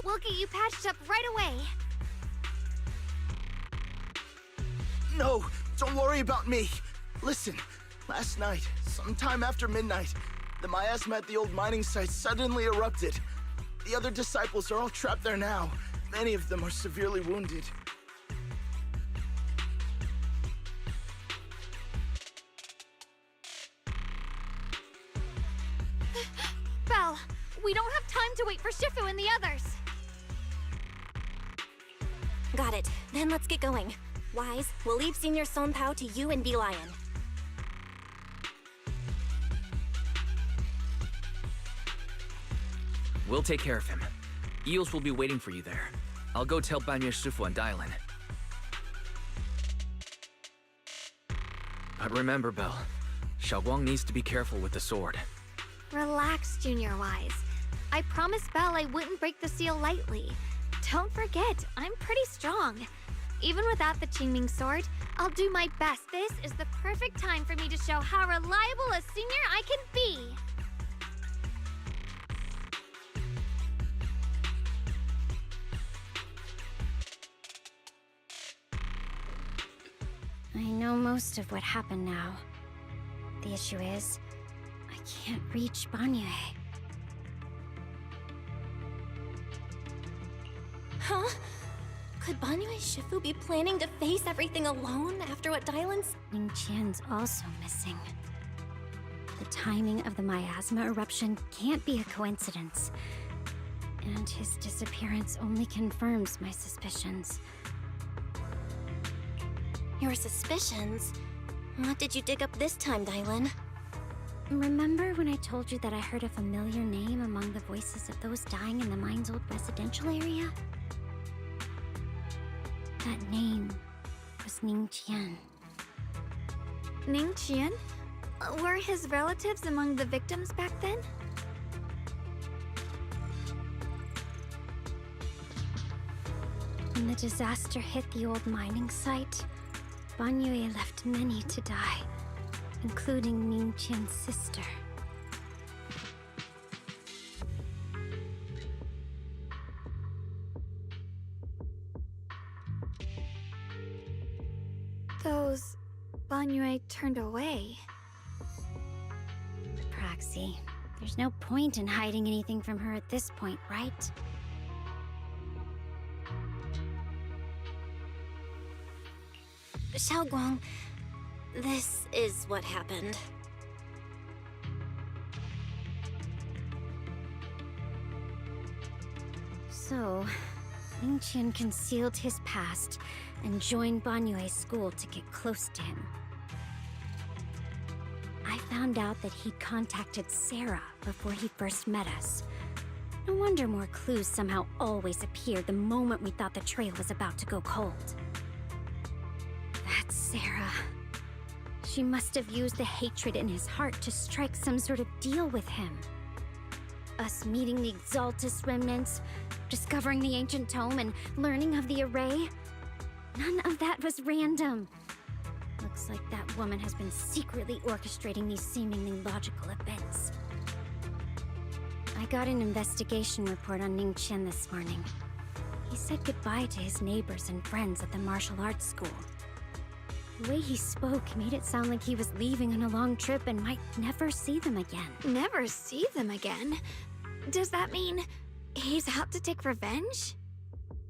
We'll get you patched up right away. No, don't worry about me. Listen, last night, sometime after midnight, the miasma at the old mining site suddenly erupted. The other disciples are all trapped there now. Many of them are severely wounded. Belle, we don't have time to wait for Shifu and the others. Got it. Then let's get going. Wise, we'll leave Senior Sontao to you and B-Lion. We'll take care of him. Eels will be waiting for you there. I'll go tell Banyue Shifu and Dylan. But remember, Belle, Xiaoguang needs to be careful with the sword. Relax, Junior Wise. I promised Belle I wouldn't break the seal lightly. Don't forget, I'm pretty strong. Even without the Qingming sword, I'll do my best. This is the perfect time for me to show how reliable a senior I can be. I know most of what happened now. The issue is, I can't reach Banyue. Huh? Could Banyue Shifu be planning to face everything alone after what Dylan's— Ning Qian's also missing. The timing of the miasma eruption can't be a coincidence. And his disappearance only confirms my suspicions. Your suspicions? What did you dig up this time, Dylan? Remember when I told you that I heard a familiar name among the voices of those dying in the mine's old residential area? That name was Ning Qian. Ning Qian? Were his relatives among the victims back then? When the disaster hit the old mining site, Banyue left many to die, including Ning Qian's sister. Those Banyue turned away. Praxi, there's no point in hiding anything from her at this point, right? Xiaoguang, this is what happened. So, Ning Qian concealed his past and joined Banyue's school to get close to him. I found out that he contacted Sarah before he first met us. No wonder more clues somehow always appeared the moment we thought the trail was about to go cold. That's Sarah. She must have used the hatred in his heart to strike some sort of deal with him. Us meeting the Exaltus remnants, discovering the ancient tome, and learning of the array. None of that was random. Looks like that woman has been secretly orchestrating these seemingly logical events. I got an investigation report on Ning Qian this morning. He said goodbye to his neighbors and friends at the martial arts school. The way he spoke made it sound like he was leaving on a long trip and might never see them again. Never see them again? Does that mean he's out to take revenge?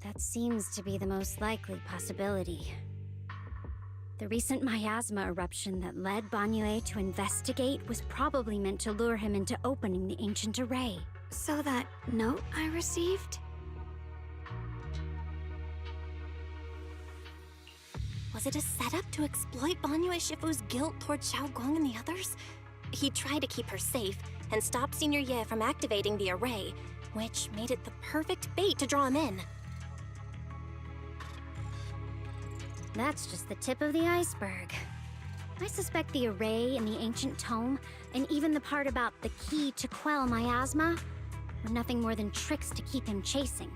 That seems to be the most likely possibility. The recent miasma eruption that led Banyue to investigate was probably meant to lure him into opening the ancient array. So that note I received? Was it a setup to exploit Banyue Shifu's guilt toward Xiaogong and the others? He tried to keep her safe and stopped Senior Ye from activating the array, which made it the perfect bait to draw him in. That's just the tip of the iceberg. I suspect the array in the ancient tome, and even the part about the key to quell miasma, were nothing more than tricks to keep him chasing.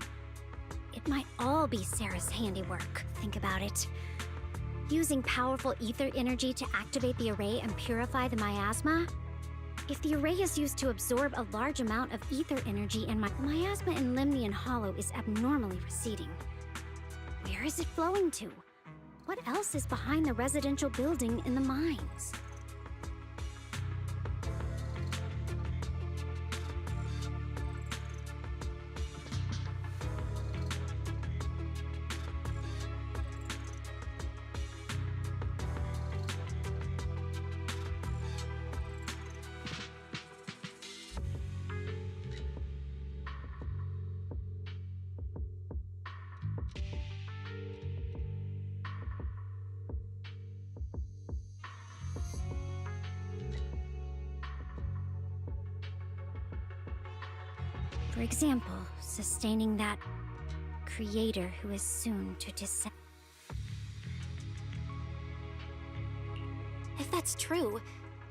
It might all be Sarah's handiwork, think about it. Using powerful ether energy to activate the array and purify the miasma? If the array is used to absorb a large amount of ether energy and miasma in Limnian Hollow is abnormally receding. Where is it flowing to? What else is behind the residential building in the mines? For example, sustaining that creator who is soon to descend. If that's true,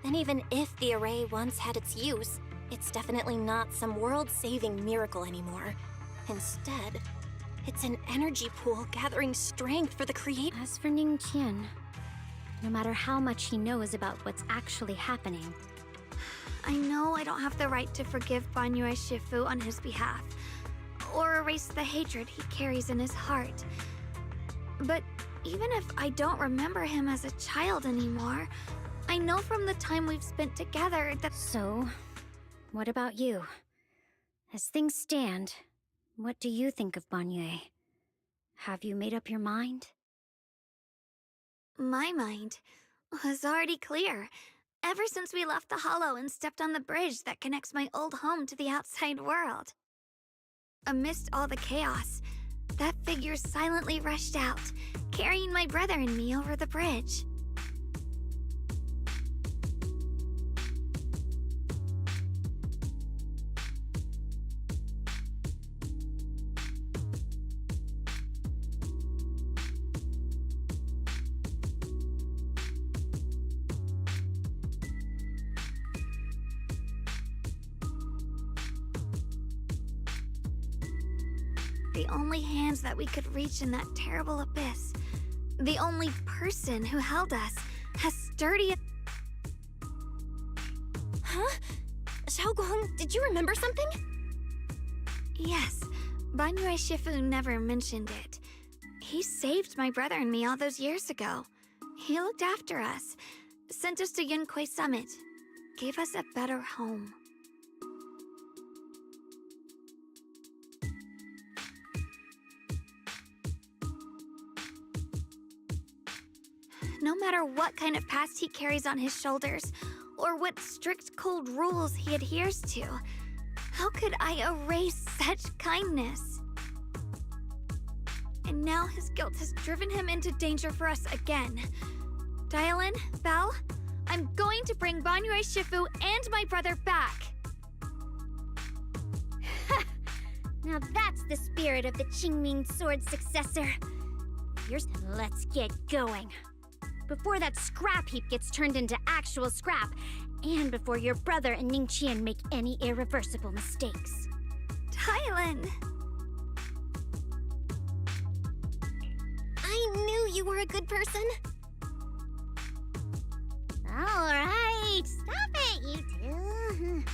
then even if the array once had its use, it's definitely not some world-saving miracle anymore. Instead, it's an energy pool gathering strength for the creator. As for Ningqian, no matter how much he knows about what's actually happening, I know I don't have the right to forgive Banyue Shifu on his behalf, or erase the hatred he carries in his heart. But even if I don't remember him as a child anymore, I know from the time we've spent together that— So, what about you? As things stand, what do you think of Banyue? Have you made up your mind? My mind was already clear. Ever since we left the Hollow and stepped on the bridge that connects my old home to the outside world. Amidst all the chaos, that figure silently rushed out, carrying my brother and me over the bridge. The only hands that we could reach in that terrible abyss. The only person who held us as sturdy as— Huh? Xiaogong, did you remember something? Yes, Banyue Shifu never mentioned it. He saved my brother and me all those years ago. He looked after us, sent us to Yunquei Summit, gave us a better home. No matter what kind of past he carries on his shoulders, or what strict cold rules he adheres to, how could I erase such kindness? And now his guilt has driven him into danger for us again. Dialin, Belle, I'm going to bring Banyue Shifu and my brother back. Now that's the spirit of the Qingming Sword successor. Let's get going. Before that scrap heap gets turned into actual scrap, and before your brother and Ningqian make any irreversible mistakes. Dialin! I knew you were a good person. All right, stop it, you two.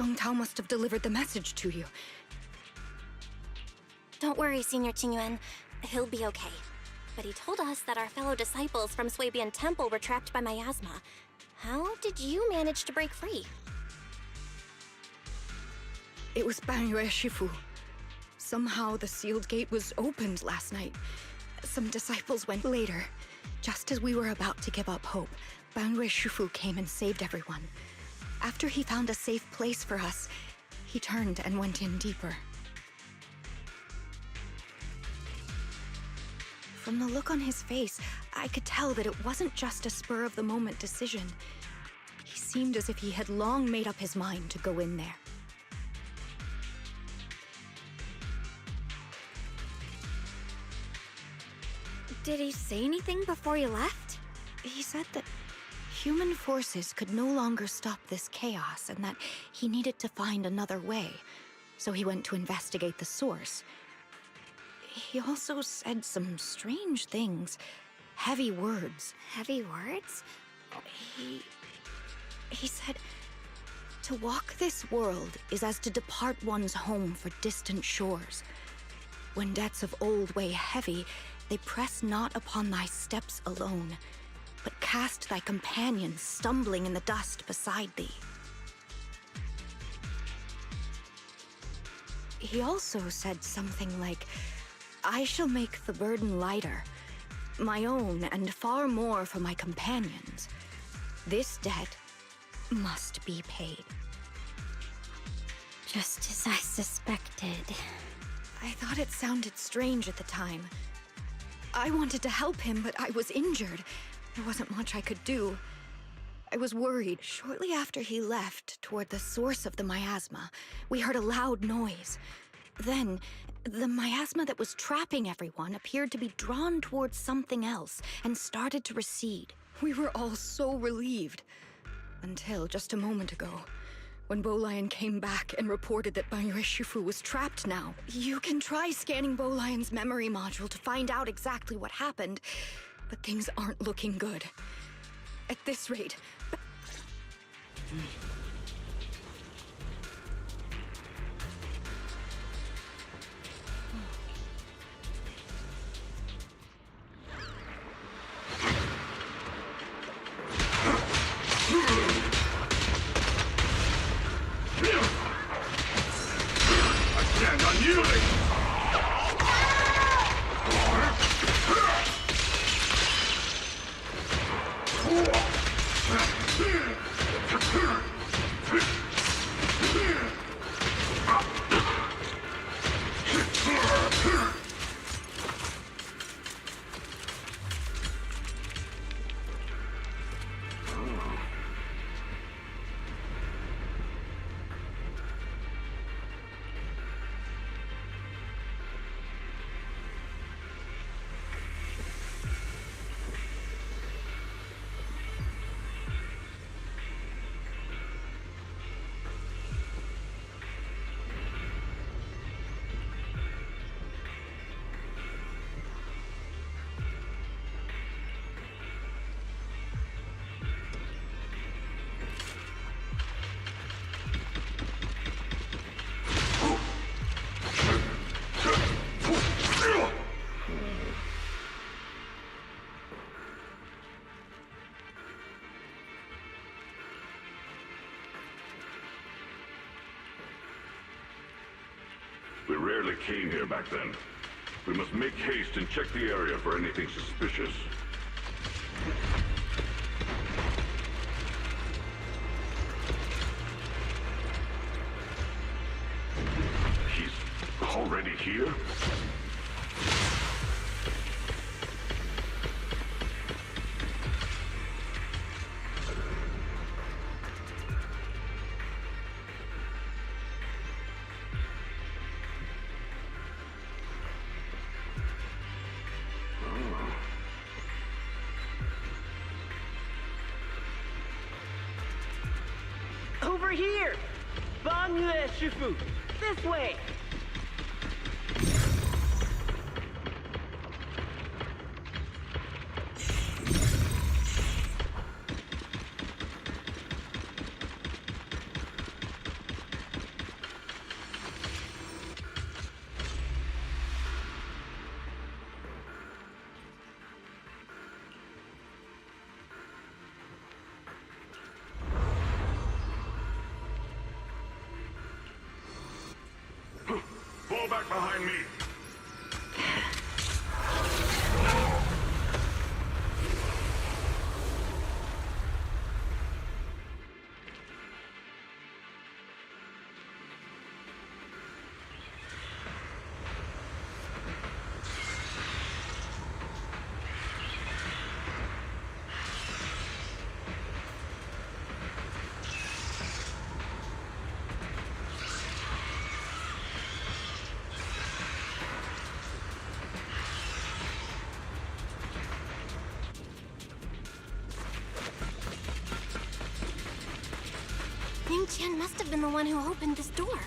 Song Tao must have delivered the message to you. Don't worry, Senior Qingyuan. He'll be okay. But he told us that our fellow disciples from Swabian Temple were trapped by miasma. How did you manage to break free? It was Banyue Shifu. Somehow the sealed gate was opened last night. Some disciples went later. Just as we were about to give up hope, Banyue Shifu came and saved everyone. After he found a safe place for us, he turned and went in deeper. From the look on his face, I could tell that it wasn't just a spur-of-the-moment decision. He seemed as if he had long made up his mind to go in there. Did he say anything before he left? He said that human forces could no longer stop this chaos and that he needed to find another way. So he went to investigate the source. He also said some strange things. Heavy words. Heavy words? He said, to walk this world is as to depart one's home for distant shores. When debts of old weigh heavy, they press not upon thy steps alone, but cast thy companions stumbling in the dust beside thee. He also said something like, I shall make the burden lighter, my own and far more for my companions. This debt must be paid. Just as I suspected. I thought it sounded strange at the time. I wanted to help him, but I was injured. There wasn't much I could do. I was worried. Shortly after he left, toward the source of the miasma, we heard a loud noise. Then, the miasma that was trapping everyone appeared to be drawn towards something else and started to recede. We were all so relieved. Until just a moment ago, when Bolion came back and reported that Banyue Shifu was trapped now. You can try scanning Bolion's memory module to find out exactly what happened, but things aren't looking good. At this rate... We rarely came here back then. We must make haste and check the area for anything suspicious. He's already here? Over here! Banyue Shifu! This way! back behind me. Ning Qian must have been the one who opened this door.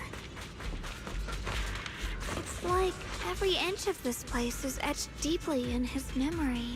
It's like every inch of this place is etched deeply in his memory.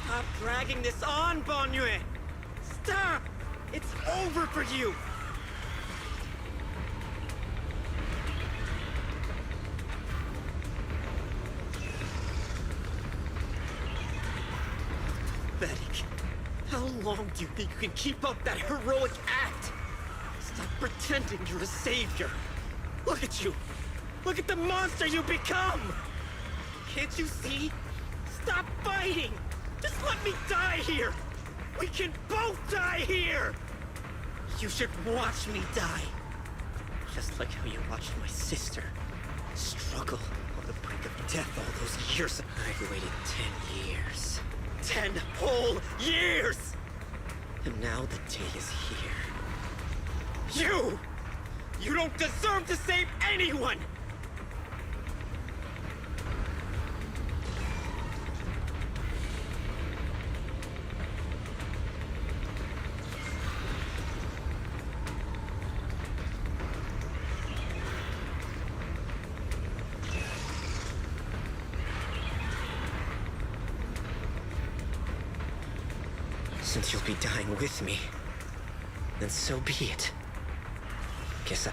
Stop dragging this on, Bonyue! Stop! It's over for you! Pathetic. How long do you think you can keep up that heroic act? Stop pretending you're a savior. Look at you! Look at the monster you become! Can't you see? Stop fighting! Just let me die here! We can both die here! You should watch me die. Just like how you watched my sister struggle on the brink of death all those years. I've waited 10 years. 10 whole years! And now the day is here. You! You don't deserve to save anyone! Since you'll be dying with me, then so be it. Guess I...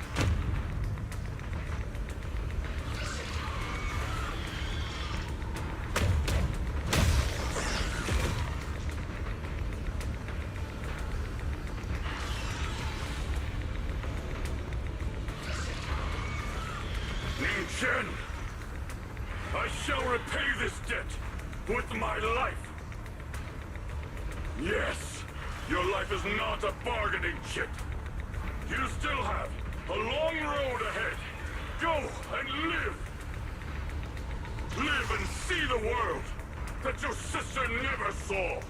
Ning Chen! I shall repay this debt with my life! Yes, your life is not a bargaining chip. You still have a long road ahead. Go and live! Live and see the world that your sister never saw!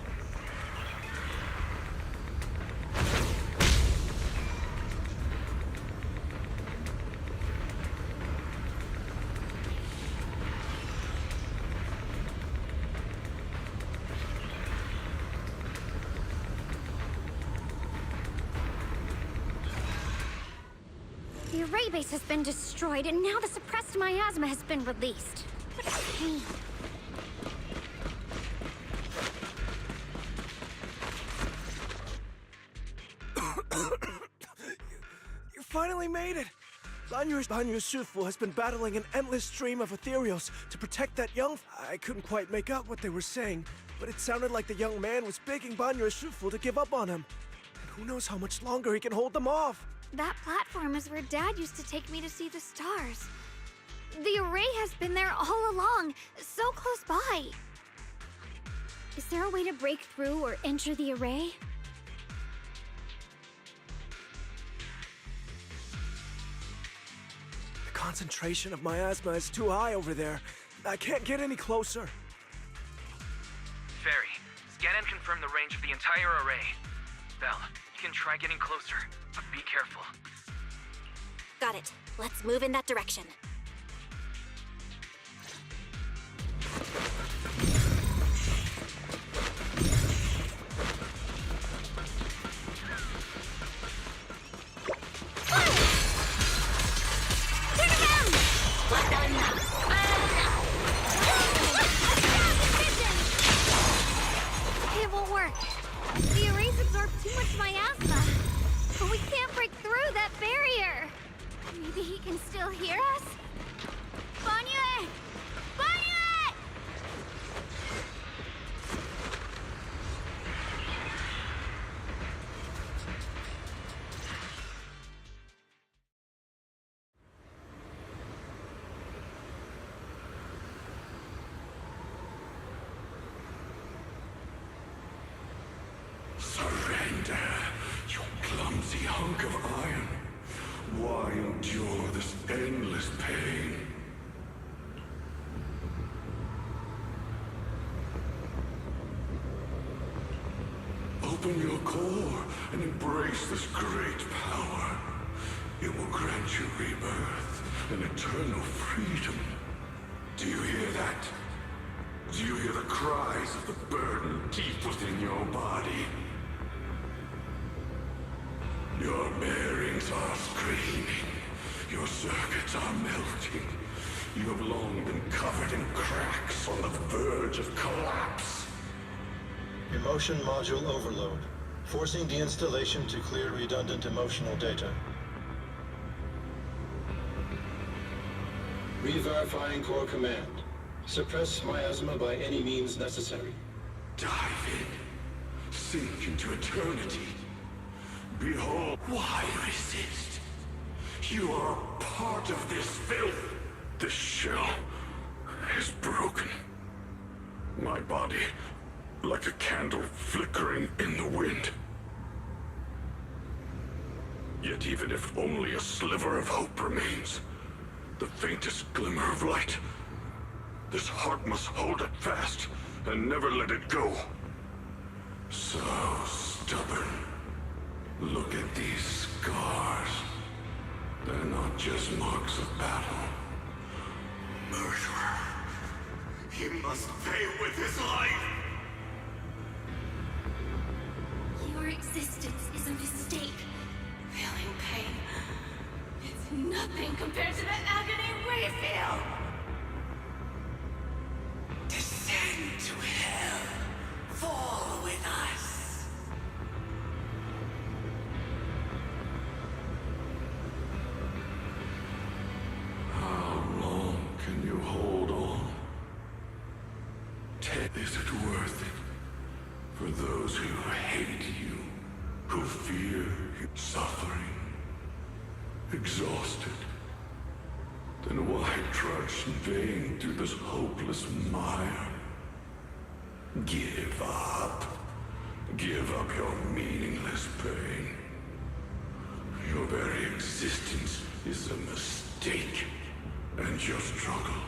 The array base has been destroyed, and now the suppressed miasma has been released. What a pain. You finally made it! Banyu Sufu has been battling an endless stream of ethereals to protect that young... I couldn't quite make out what they were saying, but it sounded like the young man was begging Banyu Sufu to give up on him. And who knows how much longer he can hold them off. That platform is where Dad used to take me to see the stars. The array has been there all along, so close by. Is there a way to break through or enter the array? The concentration of miasma is too high over there. I can't get any closer. Fairy, scan and confirm the range of the entire array. Belle, you can try getting closer, but be careful. Got it. Let's move in that direction. It won't work. The arrays absorb too much miasma. But we can't break through that barrier. Maybe he can still hear us? Banyu! Banyu! Surrender, you clumsy hunk of iron. Why endure this endless pain? Open your core and embrace this great power. It will grant you rebirth and eternal freedom. Do you hear that? Do you hear the cries of the burden deep within your body? Your bearings are screaming. Your circuits are melting. You have long been covered in cracks on the verge of collapse. Emotion module overload. Forcing deinstallation to clear redundant emotional data. Re-verifying core command. Suppress miasma by any means necessary. Dive in. Sink into eternity. Behold, why resist? You are part of this filth. This shell is broken. My body, like a candle flickering in the wind. Yet even if only a sliver of hope remains, the faintest glimmer of light, this heart must hold it fast and never let it go. So stubborn. Look at these scars. They're not just marks of battle. Murderer. He must pay with his life. Your existence is a mistake. Feeling pain. It's nothing compared to the agony we feel. Descend to hell. Fall with us. How long can you hold on? Is it worth it? For those who hate you, who fear you, suffering, exhausted, then why trudge in vain through this hopeless mire? Give up. Give up your meaningless pain. Your very existence is a mistake, and your struggle,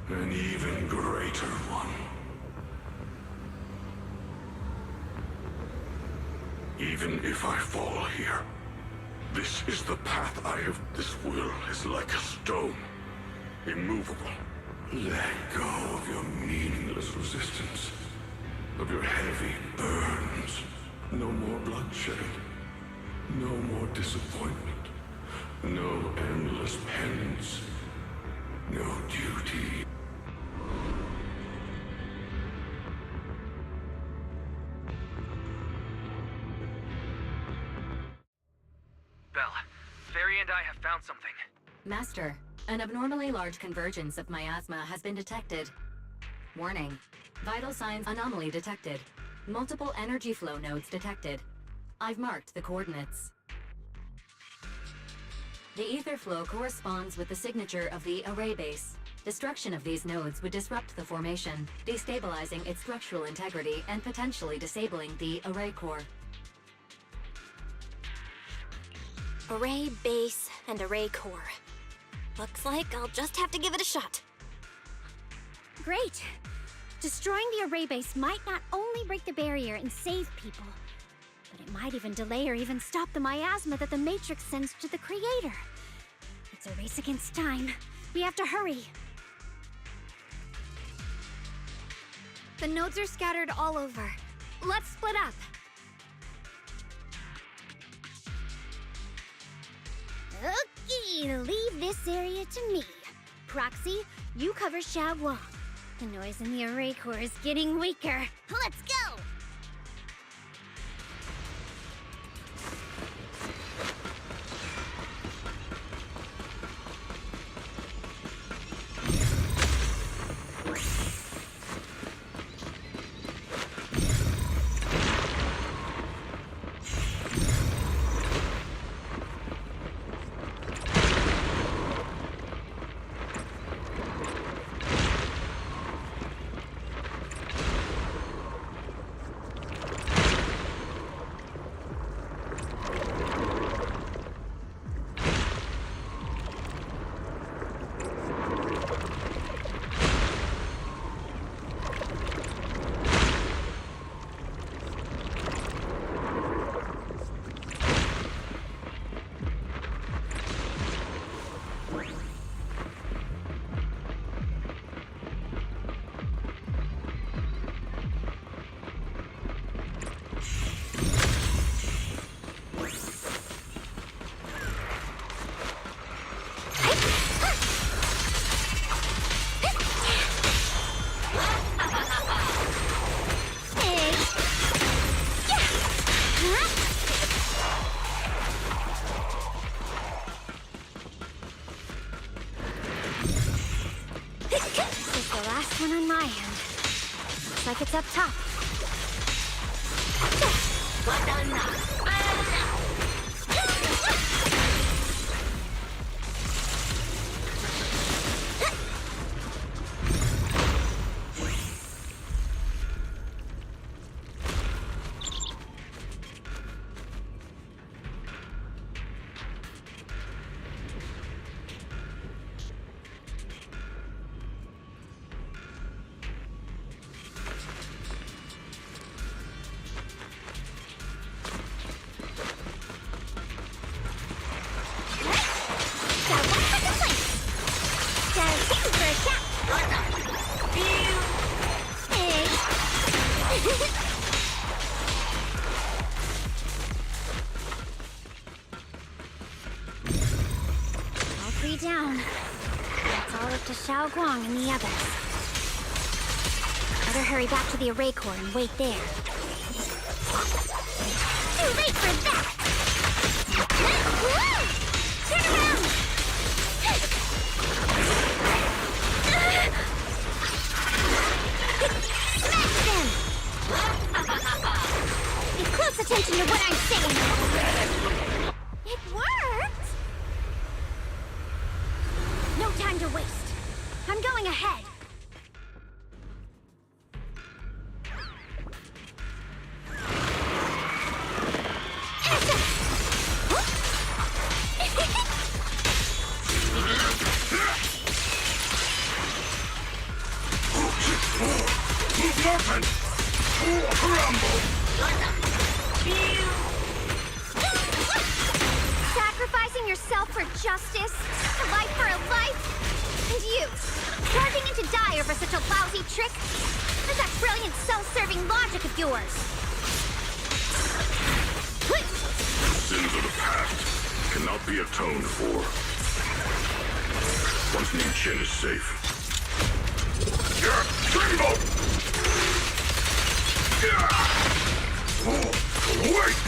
an even greater one. Even if I fall here, this is the path I have. This will is like a stone, immovable. Let go of your meaningless resistance, of your heavy burdens. No more bloodshed, no more disappointment, no endless penance, no duty. Belle, Fairy and I have found something. Master, an abnormally large convergence of miasma has been detected. Warning. Vital signs anomaly detected. Multiple energy flow nodes detected. I've marked the coordinates. The ether flow corresponds with the signature of the array base. Destruction of these nodes would disrupt the formation, destabilizing its structural integrity and potentially disabling the array core. Array base and array core. Looks like I'll just have to give it a shot. Great! Destroying the array base might not only break the barrier and save people, but it might even delay or even stop the miasma that the Matrix sends to the Creator. It's a race against time. We have to hurry. The nodes are scattered all over. Let's split up. Okay, leave this area to me. Proxy, you cover Xiaoguang. The noise in the array core is getting weaker. Let's go! One on my end. Looks like it's up top. Down. It's all up to Xiaoguang and the others. Better hurry back to the array core and wait there. Too late for that! Turn around! Smash them! Pay close attention to what I'm saying! It worked! No time to waste. I'm going ahead. Sacrificing yourself for justice? A life for a life? And you, charging into die over such a lousy trick? Where's that brilliant self-serving logic of yours? The sins of the past cannot be atoned for. Once Nin is safe. Dreamboat! Wait!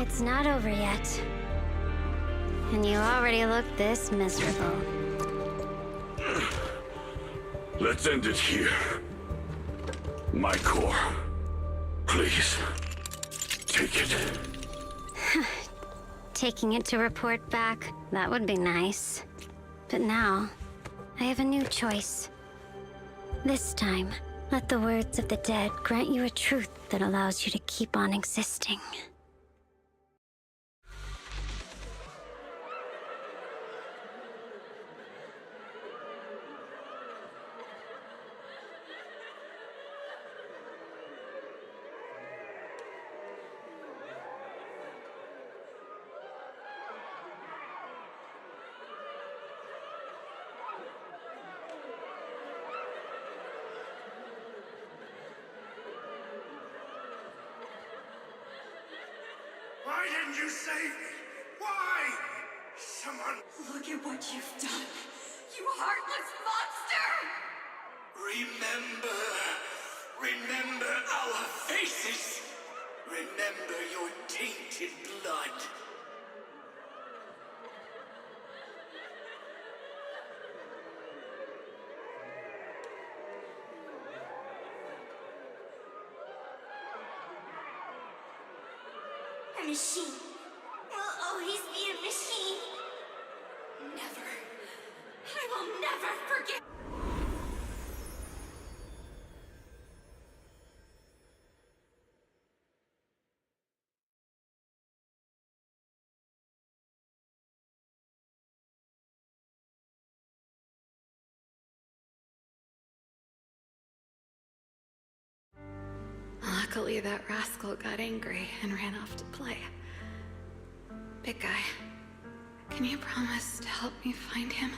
It's not over yet. And you already look this miserable. Let's end it here. My core. Please. Take it. Taking it to report back, that would be nice. But now, I have a new choice. This time, let the words of the dead grant you a truth that allows you to keep on existing. Why didn't you save me? Why? Someone... Look at what you've done, you heartless monster! Remember. Remember our faces. Remember your tainted blood. A machine will always be a machine. Never. I will never forget. Luckily, that rascal got angry and ran off to play. Big guy, can you promise to help me find him?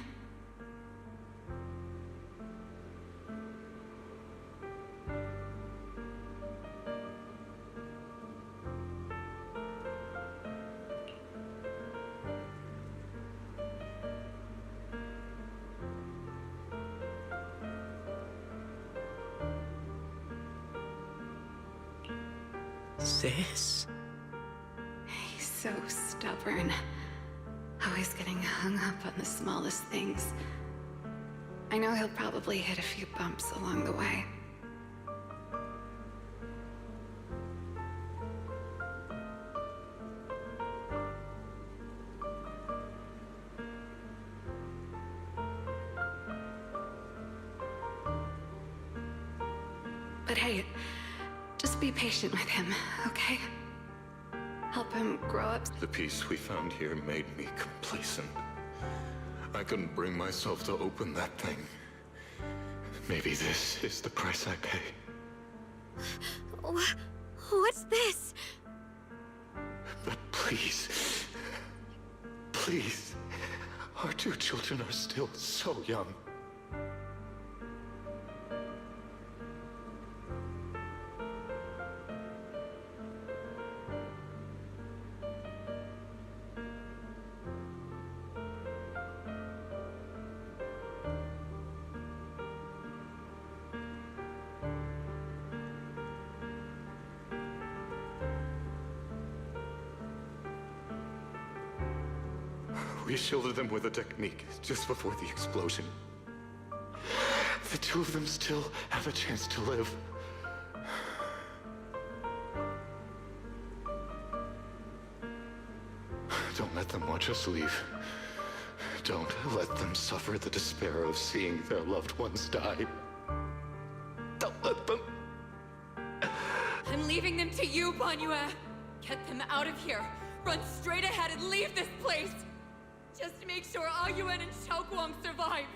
Sis? He's so stubborn. Always getting hung up on the smallest things. I know he'll probably hit a few bumps along the way. But hey, just be patient with him, okay? Help him grow up. The peace we found here made me complacent. I couldn't bring myself to open that thing. Maybe this is the price I pay. What's this? But please, please, our two children are still so young. We shielded them with a technique just before the explosion. The two of them still have a chance to live. Don't let them watch us leave. Don't let them suffer the despair of seeing their loved ones die. Don't let them... I'm leaving them to you, Banyue. Get them out of here. Run straight ahead and leave this place. Just to make sure Ayuan and Xiaoguang survive.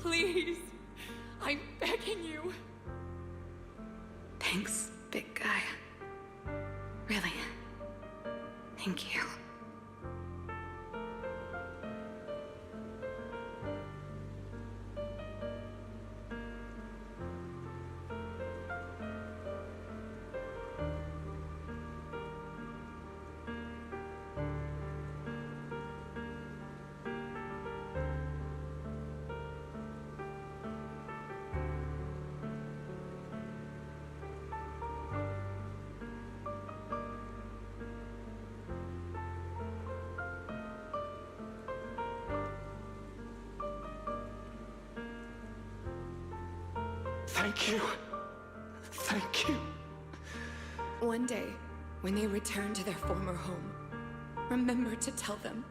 Please. I'm begging you. Thanks, big guy. Really. Thank you. Thank you. Thank you. One day, when they return to their former home, remember to tell them.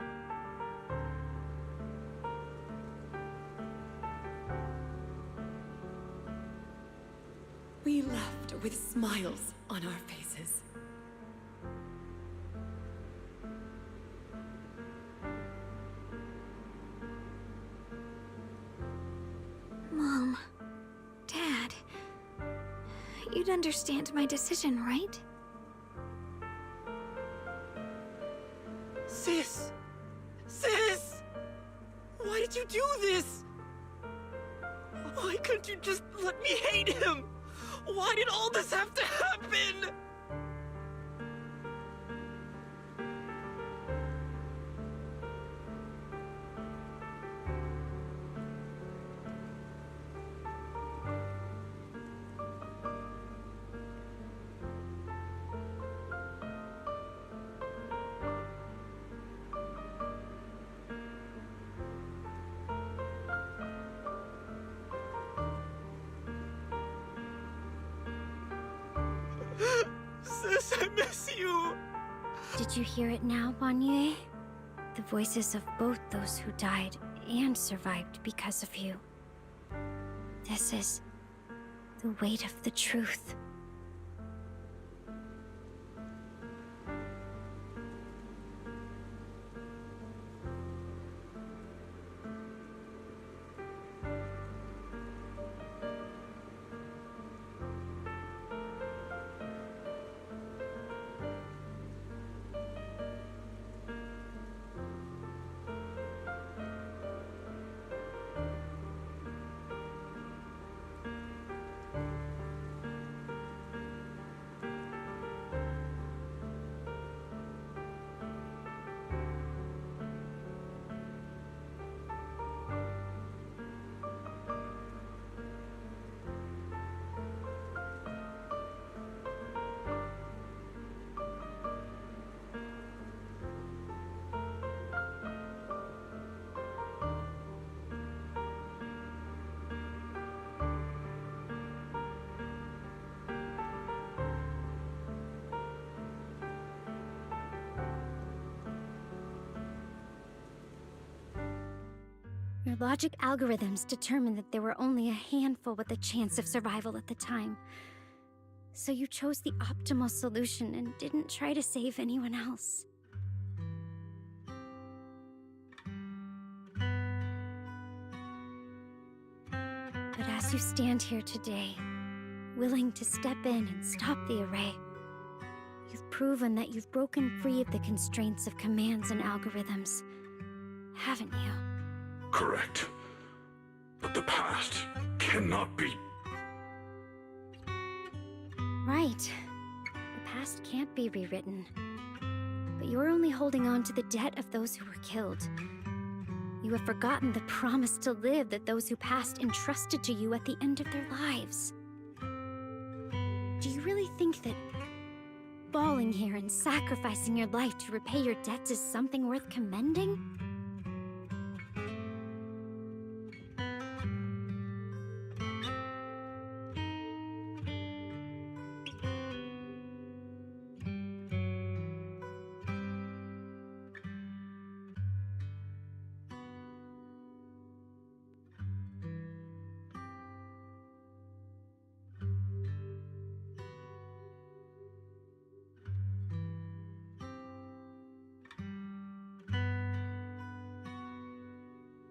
We left with smiles on our faces. Mom, Dad, you'd understand my decision, right? Sis! Sis! Why did you do this? Why couldn't you just let me hate him? Why did all this have to happen? Sis, I miss you! Did you hear it now, Banye? The voices of both those who died and survived because of you. This is the weight of the truth. Your logic algorithms determined that there were only a handful with a chance of survival at the time. So you chose the optimal solution and didn't try to save anyone else. But as you stand here today, willing to step in and stop the array, you've proven that you've broken free of the constraints of commands and algorithms, haven't you? Correct. But the past cannot be. Right. The past can't be rewritten. But you're only holding on to the debt of those who were killed. You have forgotten the promise to live that those who passed entrusted to you at the end of their lives. Do you really think that falling here and sacrificing your life to repay your debts is something worth commending?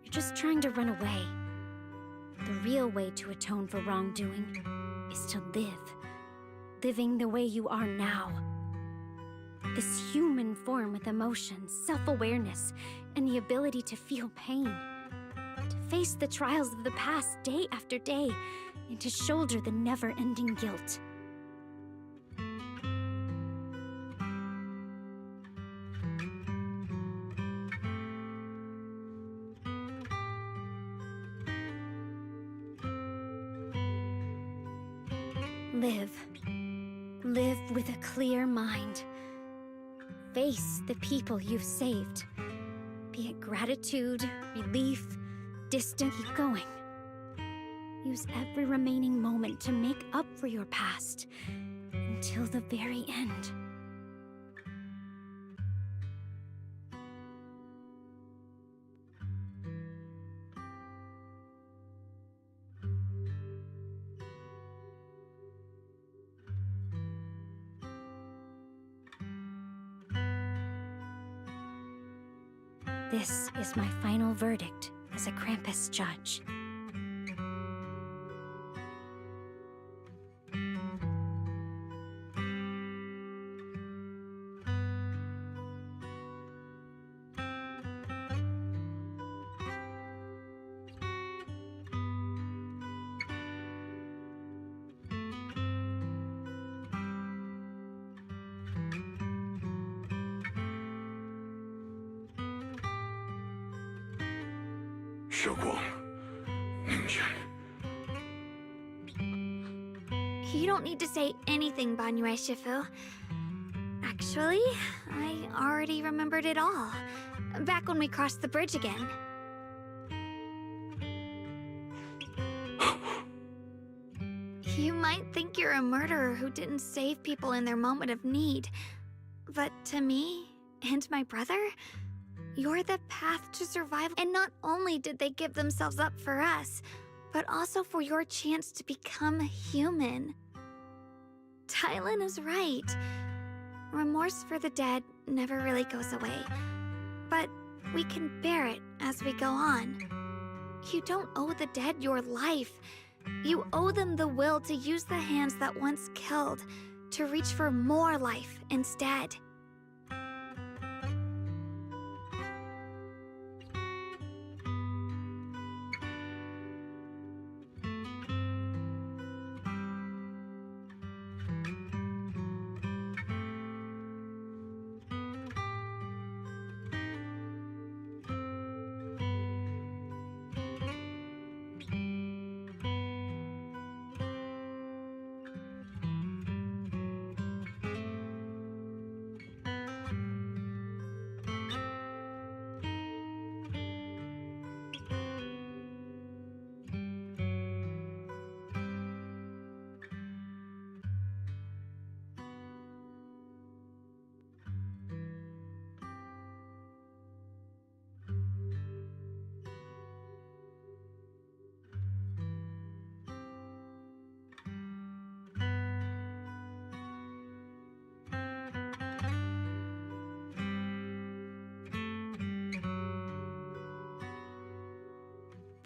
You're just trying to run away. The real way to atone for wrongdoing is to live. Living the way you are now. This human form with emotions, self-awareness, and the ability to feel pain. To face the trials of the past day after day, and to shoulder the never-ending guilt. Live. Live with a clear mind. Face the people you've saved. Be it gratitude, relief, distant, keep going. Use every remaining moment to make up for your past. Until the very end. This is my final verdict as a Krampus judge. You don't need to say anything, Banyue Shifu. Actually, I already remembered it all. Back when we crossed the bridge again. You might think you're a murderer who didn't save people in their moment of need. But to me, and my brother, you're the path to survival. And not only did they give themselves up for us, but also for your chance to become human. Tylen is right. Remorse for the dead never really goes away. But we can bear it as we go on. You don't owe the dead your life. You owe them the will to use the hands that once killed to reach for more life instead.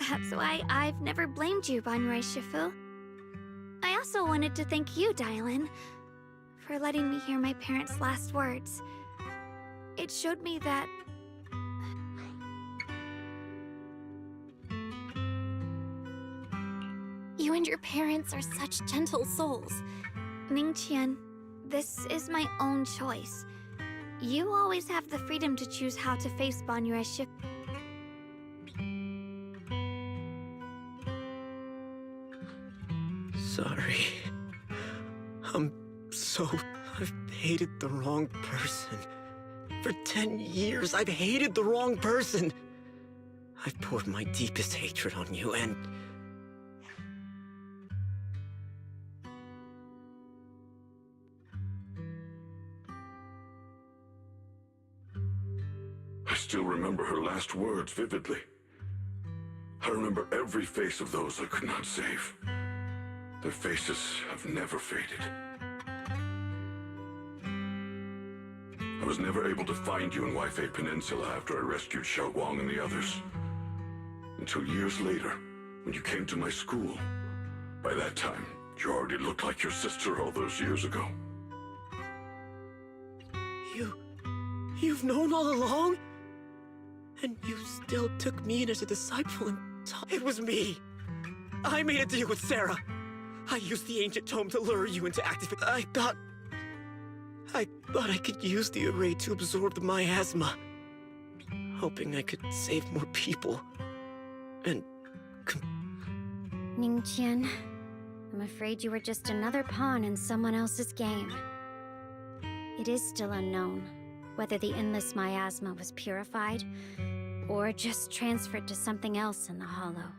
That's why I've never blamed you, Banyue Shifu. I also wanted to thank you, Dylan, for letting me hear my parents' last words. It showed me that... You and your parents are such gentle souls. Ningqian, this is my own choice. You always have the freedom to choose how to face Banyue Shifu. Sorry. I've hated the wrong person. For 10 years, I've hated the wrong person. I've poured my deepest hatred on you, and... I still remember her last words vividly. I remember every face of those I could not save. Their faces have never faded. I was never able to find you in Waifei Peninsula after I rescued Xiaoguang and the others. Until years later, when you came to my school. By that time, you already looked like your sister all those years ago. You've known all along? And you still took me in as a disciple and taught... It was me! I made a deal with Sarah! I used the ancient tome to lure you into activity. I thought I could use the array to absorb the miasma. Hoping I could save more people. And... Ningqian, I'm afraid you were just another pawn in someone else's game. It is still unknown whether the endless miasma was purified or just transferred to something else in the Hollow.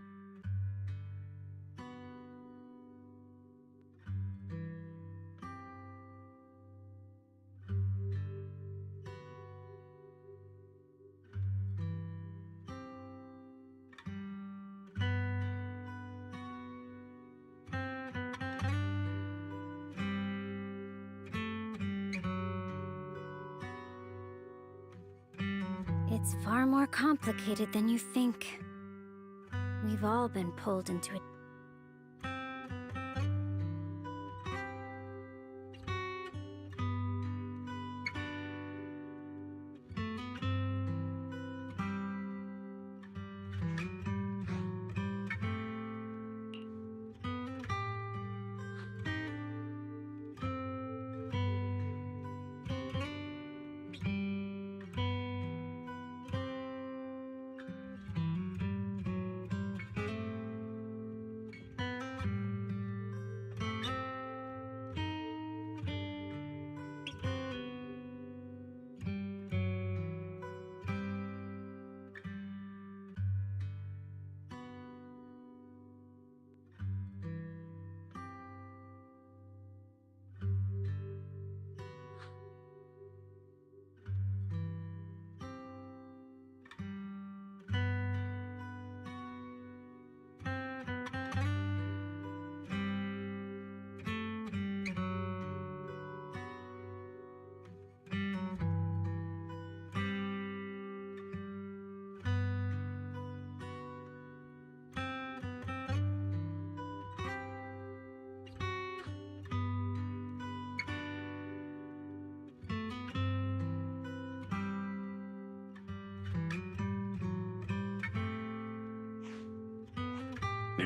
It's far more complicated than you think. We've all been pulled into it.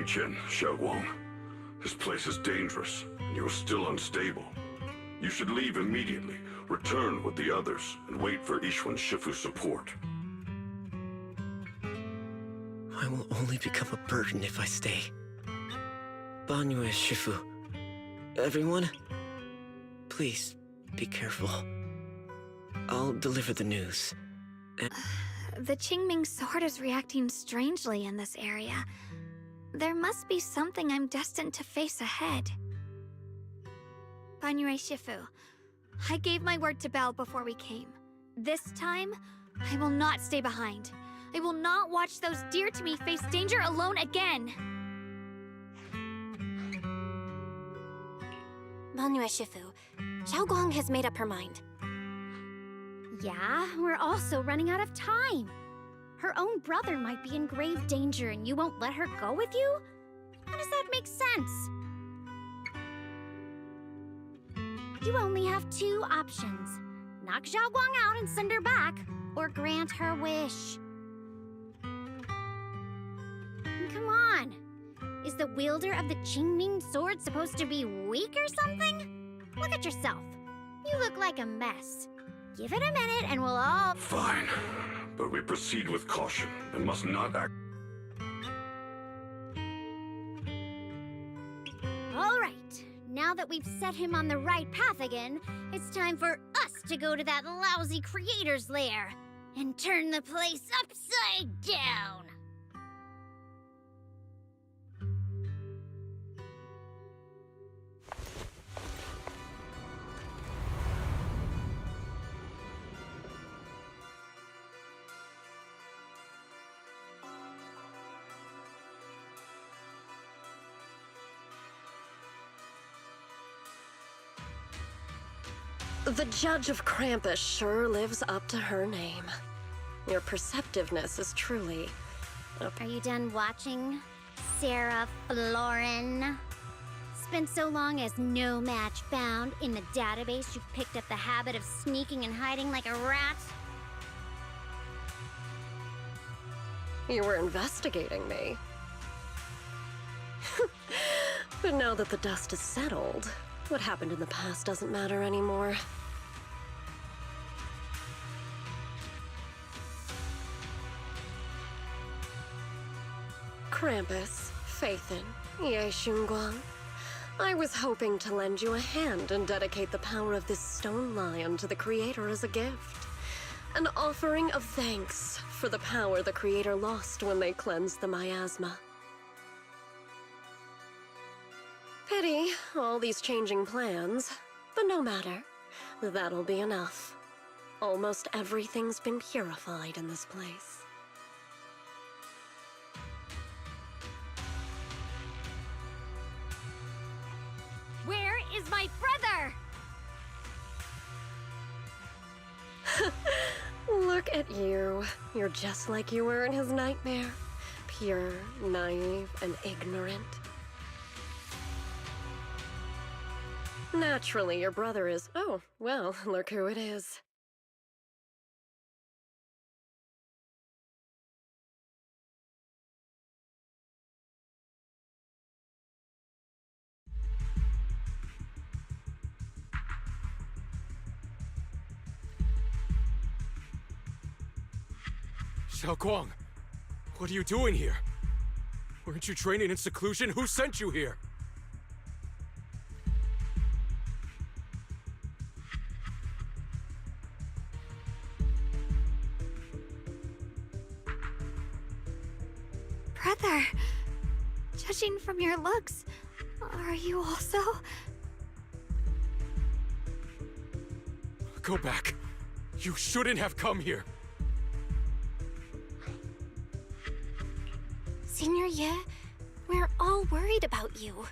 Chen, Xiaoguang, this place is dangerous, and you're still unstable. You should leave immediately, return with the others, and wait for Ishwan Shifu's support. I will only become a burden if I stay. Banyue Shifu, everyone, please be careful. I'll deliver the news. The Qingming sword is reacting strangely in this area. There must be something I'm destined to face ahead. Banyue Shifu, I gave my word to Belle before we came. This time, I will not stay behind. I will not watch those dear to me face danger alone again. Banyue Shifu, Xiaoguang has made up her mind. Yeah, we're also running out of time. Her own brother might be in grave danger and you won't let her go with you? How does that make sense? You only have two options. Knock Xiaoguang out and send her back, or grant her wish. Come on. Is the wielder of the Qingming sword supposed to be weak or something? Look at yourself. You look like a mess. Give it a minute and we'll all... Fine, but we proceed with caution and must not act... All right. Now that we've set him on the right path again, it's time for us to go to that lousy creator's lair and turn the place upside down. The Judge of Krampus sure lives up to her name. Your perceptiveness is truly... Are you done watching, Sarah Florin? Spent so long as no match found in the database, you've picked up the habit of sneaking and hiding like a rat? You were investigating me. But now that the dust is settled, what happened in the past doesn't matter anymore. Krampus, Faithin, Ye Xunguang. I was hoping to lend you a hand and dedicate the power of this stone lion to the Creator as a gift. An offering of thanks for the power the Creator lost when they cleansed the miasma. Pity, all these changing plans, but no matter. That'll be enough. Almost everything's been purified in this place. Where is my brother? Look at you. You're just like you were in his nightmare. Pure, naive, and ignorant. Naturally, your brother is... Oh, well, look who it is. Xiaoguang, what are you doing here? Weren't you training in seclusion? Who sent you here? Brother, judging from your looks, are you also? Go back. You shouldn't have come here. Senior Ye, we're all worried about you.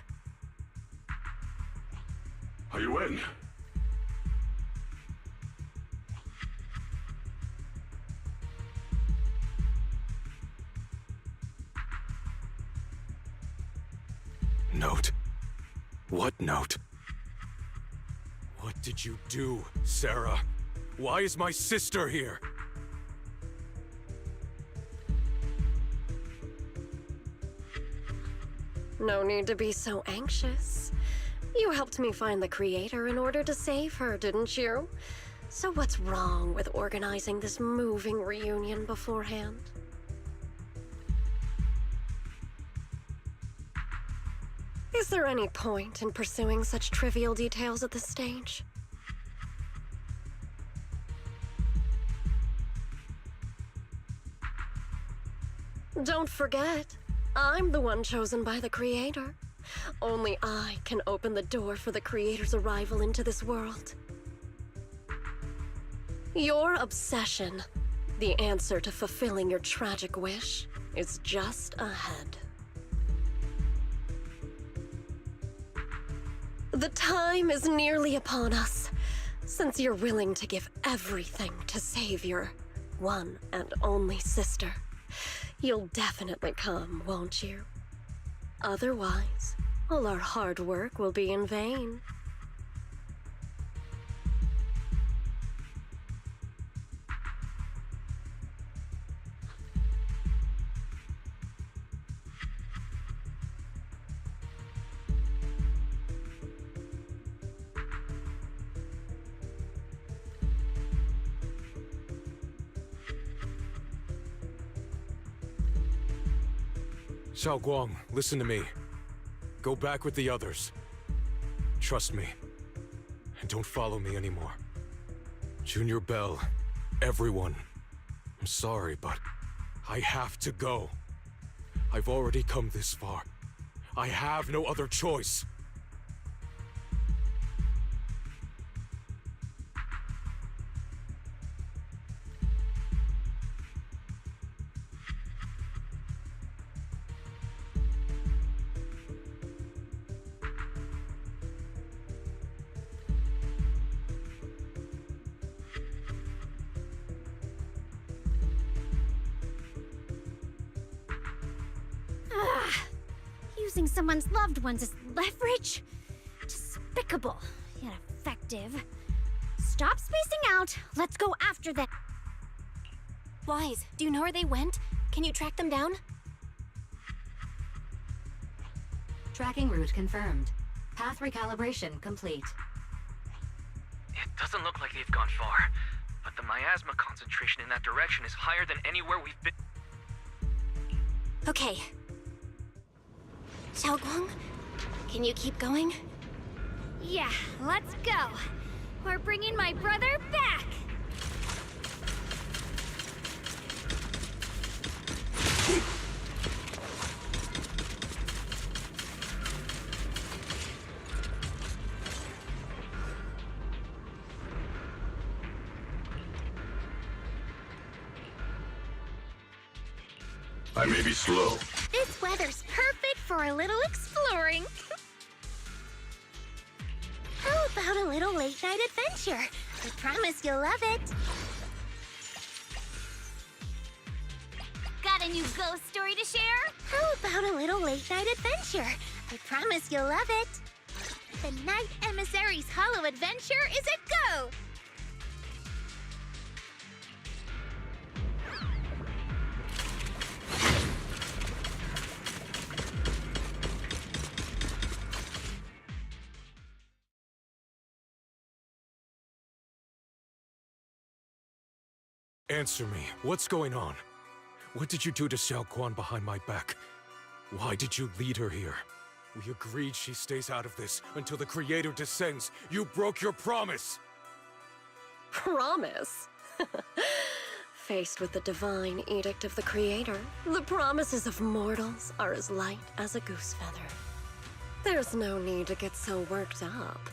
Are you in? Note? What note? What did you do, Sarah? Why is my sister here? No need to be so anxious. You helped me find the creator in order to save her, didn't you? So what's wrong with organizing this moving reunion beforehand? Is there any point in pursuing such trivial details at this stage? Don't forget, I'm the one chosen by the Creator. Only I can open the door for the Creator's arrival into this world. Your obsession, the answer to fulfilling your tragic wish, is just ahead. The time is nearly upon us, since you're willing to give everything to save your one and only sister. You'll definitely come, won't you? Otherwise, all our hard work will be in vain. Xiaoguang, listen to me. Go back with the others. Trust me. And don't follow me anymore. Junior Bell, everyone. I'm sorry, but I have to go. I've already come this far. I have no other choice. Using someone's loved ones as leverage? Despicable, yet effective. Stop spacing out. Let's go after them. Wise, do you know where they went? Can you track them down? Tracking route confirmed. Path recalibration complete. It doesn't look like they've gone far, but the miasma concentration in that direction is higher than anywhere we've been. Okay. Xiaoguang, can you keep going? Yeah, let's go. We're bringing my brother back. I may be slow. This weather's perfect for a little exploring. How about a little late-night adventure? I promise you'll love it. a new ghost story to share? How about a little late-night adventure? I promise you'll love it. The Night Emissary's Hollow Adventure is a go! Answer me. What's going on? What did you do to Xiao Quan behind my back? Why did you lead her here? We agreed she stays out of this until the Creator descends. You broke your promise! Promise? Faced with the divine edict of the Creator, the promises of mortals are as light as a goose feather. There's no need to get so worked up.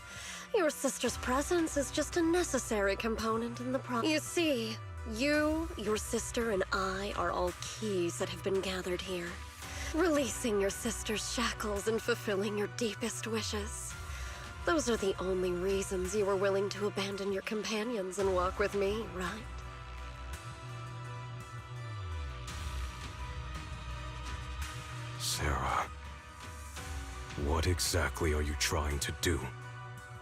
Your sister's presence is just a necessary component in the You see, you, your sister, and I are all keys that have been gathered here. Releasing your sister's shackles and fulfilling your deepest wishes. Those are the only reasons you were willing to abandon your companions and walk with me, right? Sarah, what exactly are you trying to do?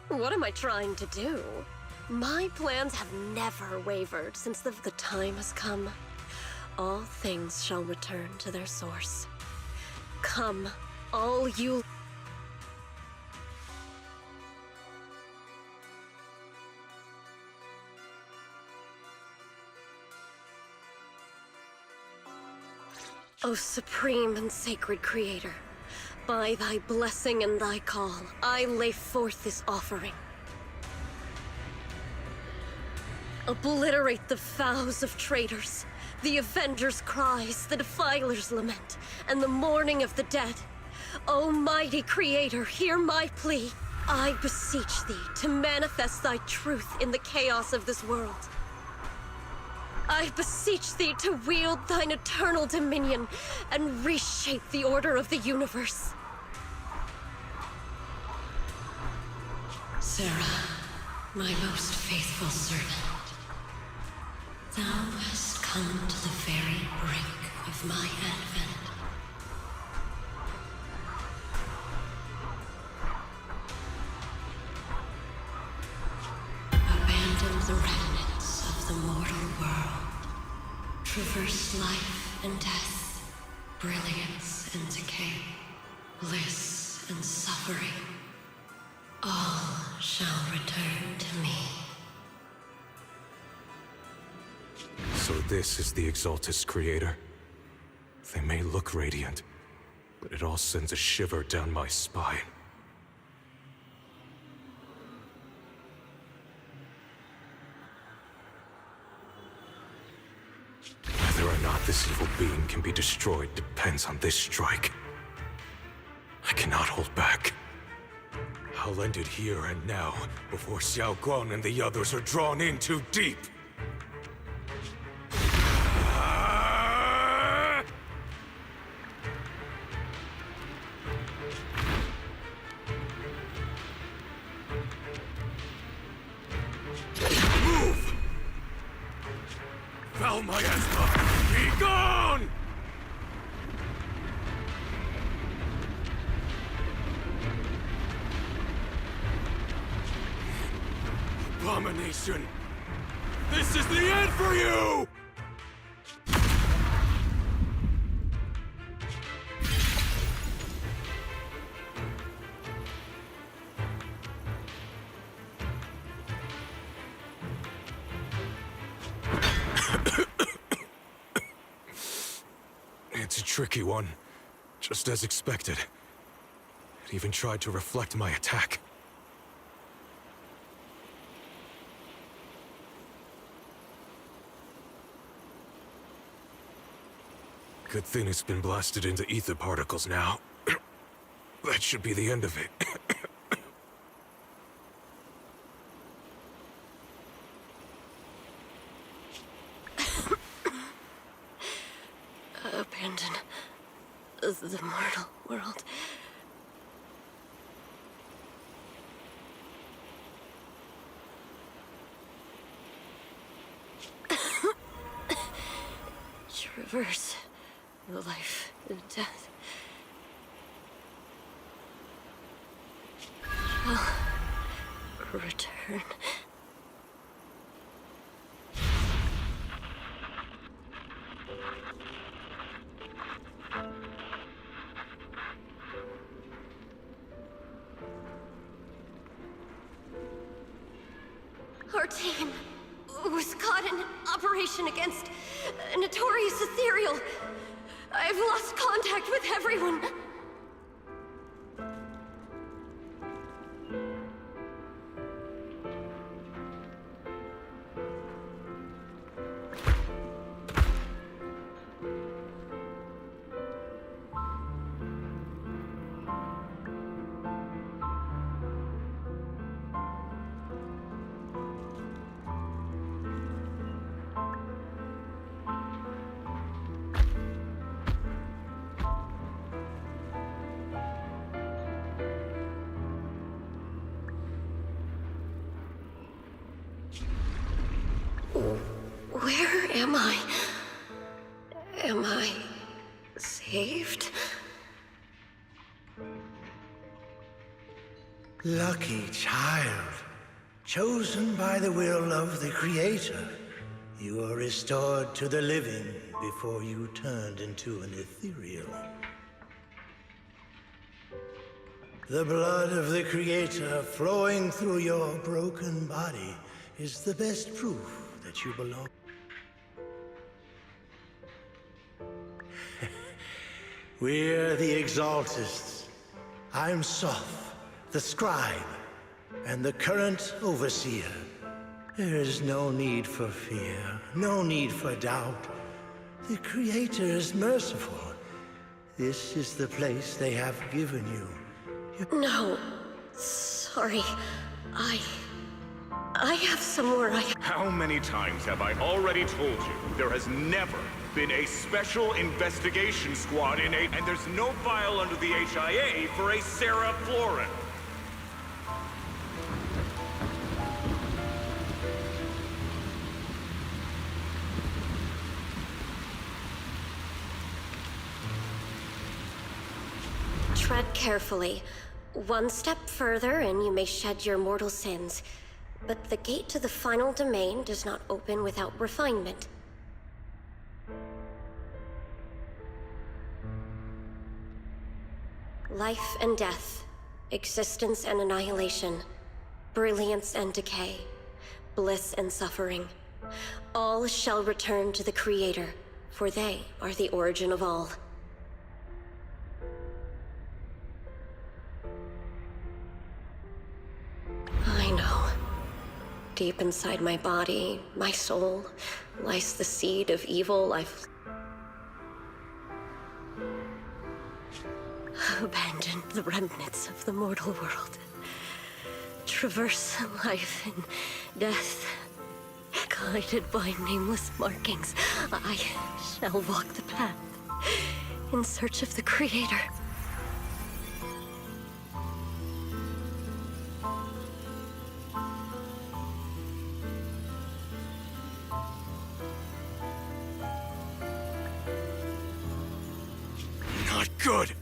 What am I trying to do? My plans have never wavered since the time has come. All things shall return to their source. Come, all you... O supreme and sacred Creator, by thy blessing and thy call, I lay forth this offering. Obliterate the vows of traitors, the Avengers' cries, the Defilers' lament, and the mourning of the dead. O mighty Creator, hear my plea. I beseech thee to manifest thy truth in the chaos of this world. I beseech thee to wield thine eternal dominion and reshape the order of the universe. Sarah, my most faithful servant. Thou hast come to the very brink of my advent. Abandon the remnants of the mortal world. Traverse life and death, brilliance and decay, bliss and suffering. All shall return to me. So this is the Exaltus Creator? They may look radiant, but it all sends a shiver down my spine. Whether or not this evil being can be destroyed depends on this strike. I cannot hold back. I'll end it here and now, before Xiao Guang and the others are drawn in too deep. Move! Val Miasma, be gone! Abomination! This is the end for you! It's a tricky one, just as expected. It even tried to reflect my attack. Good thing it's been blasted into ether particles now. That should be the end of it. Abandon the mortal world. Traverse life and death shall return. Our team was caught in an operation against a notorious ethereal. I've lost contact with everyone. Where am I? Am I saved? Lucky child, chosen by the will of the Creator. You are restored to the living before you turned into an ethereal. The blood of the Creator flowing through your broken body is the best proof that you belong. We're the Exaltists. I'm Soph, the Scribe, and the current Overseer. There is no need for fear, no need for doubt. The Creator is merciful. This is the place they have given you. No. Sorry. I have somewhere How many times have I already told you there has never been a special investigation squad in A, and there's no file under the HIA for a Sarah Florin. Tread carefully. One step further and you may shed your mortal sins. But the gate to the final domain does not open without refinement. Life and death, existence and annihilation, brilliance and decay, bliss and suffering. All shall return to the Creator, for they are the origin of all. I know. Deep inside my body, my soul, lies the seed of evil I've abandoned the remnants of the mortal world. Traverse life and death, guided by nameless markings. I shall walk the path in search of the Creator. Not good.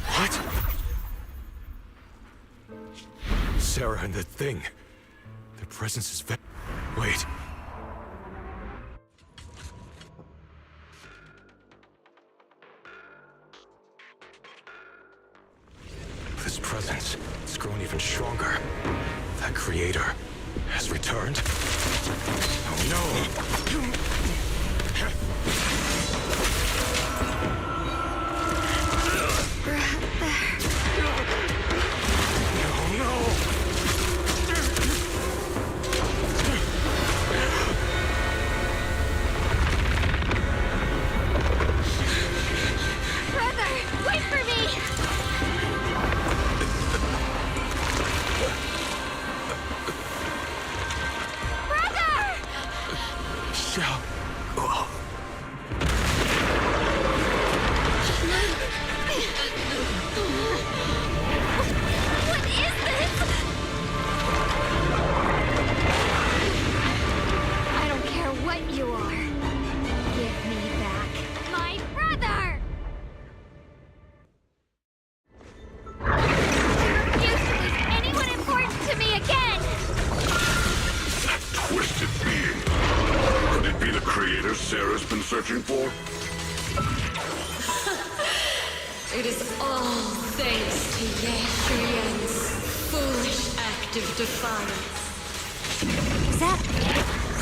What? Sarah and the thing. Their presence is Wait. This presence, it's grown even stronger. That Creator has returned. Oh no! Brother, wait for me! Shall looking for? It is all thanks to Ye Shuyan's foolish act of defiance. Is that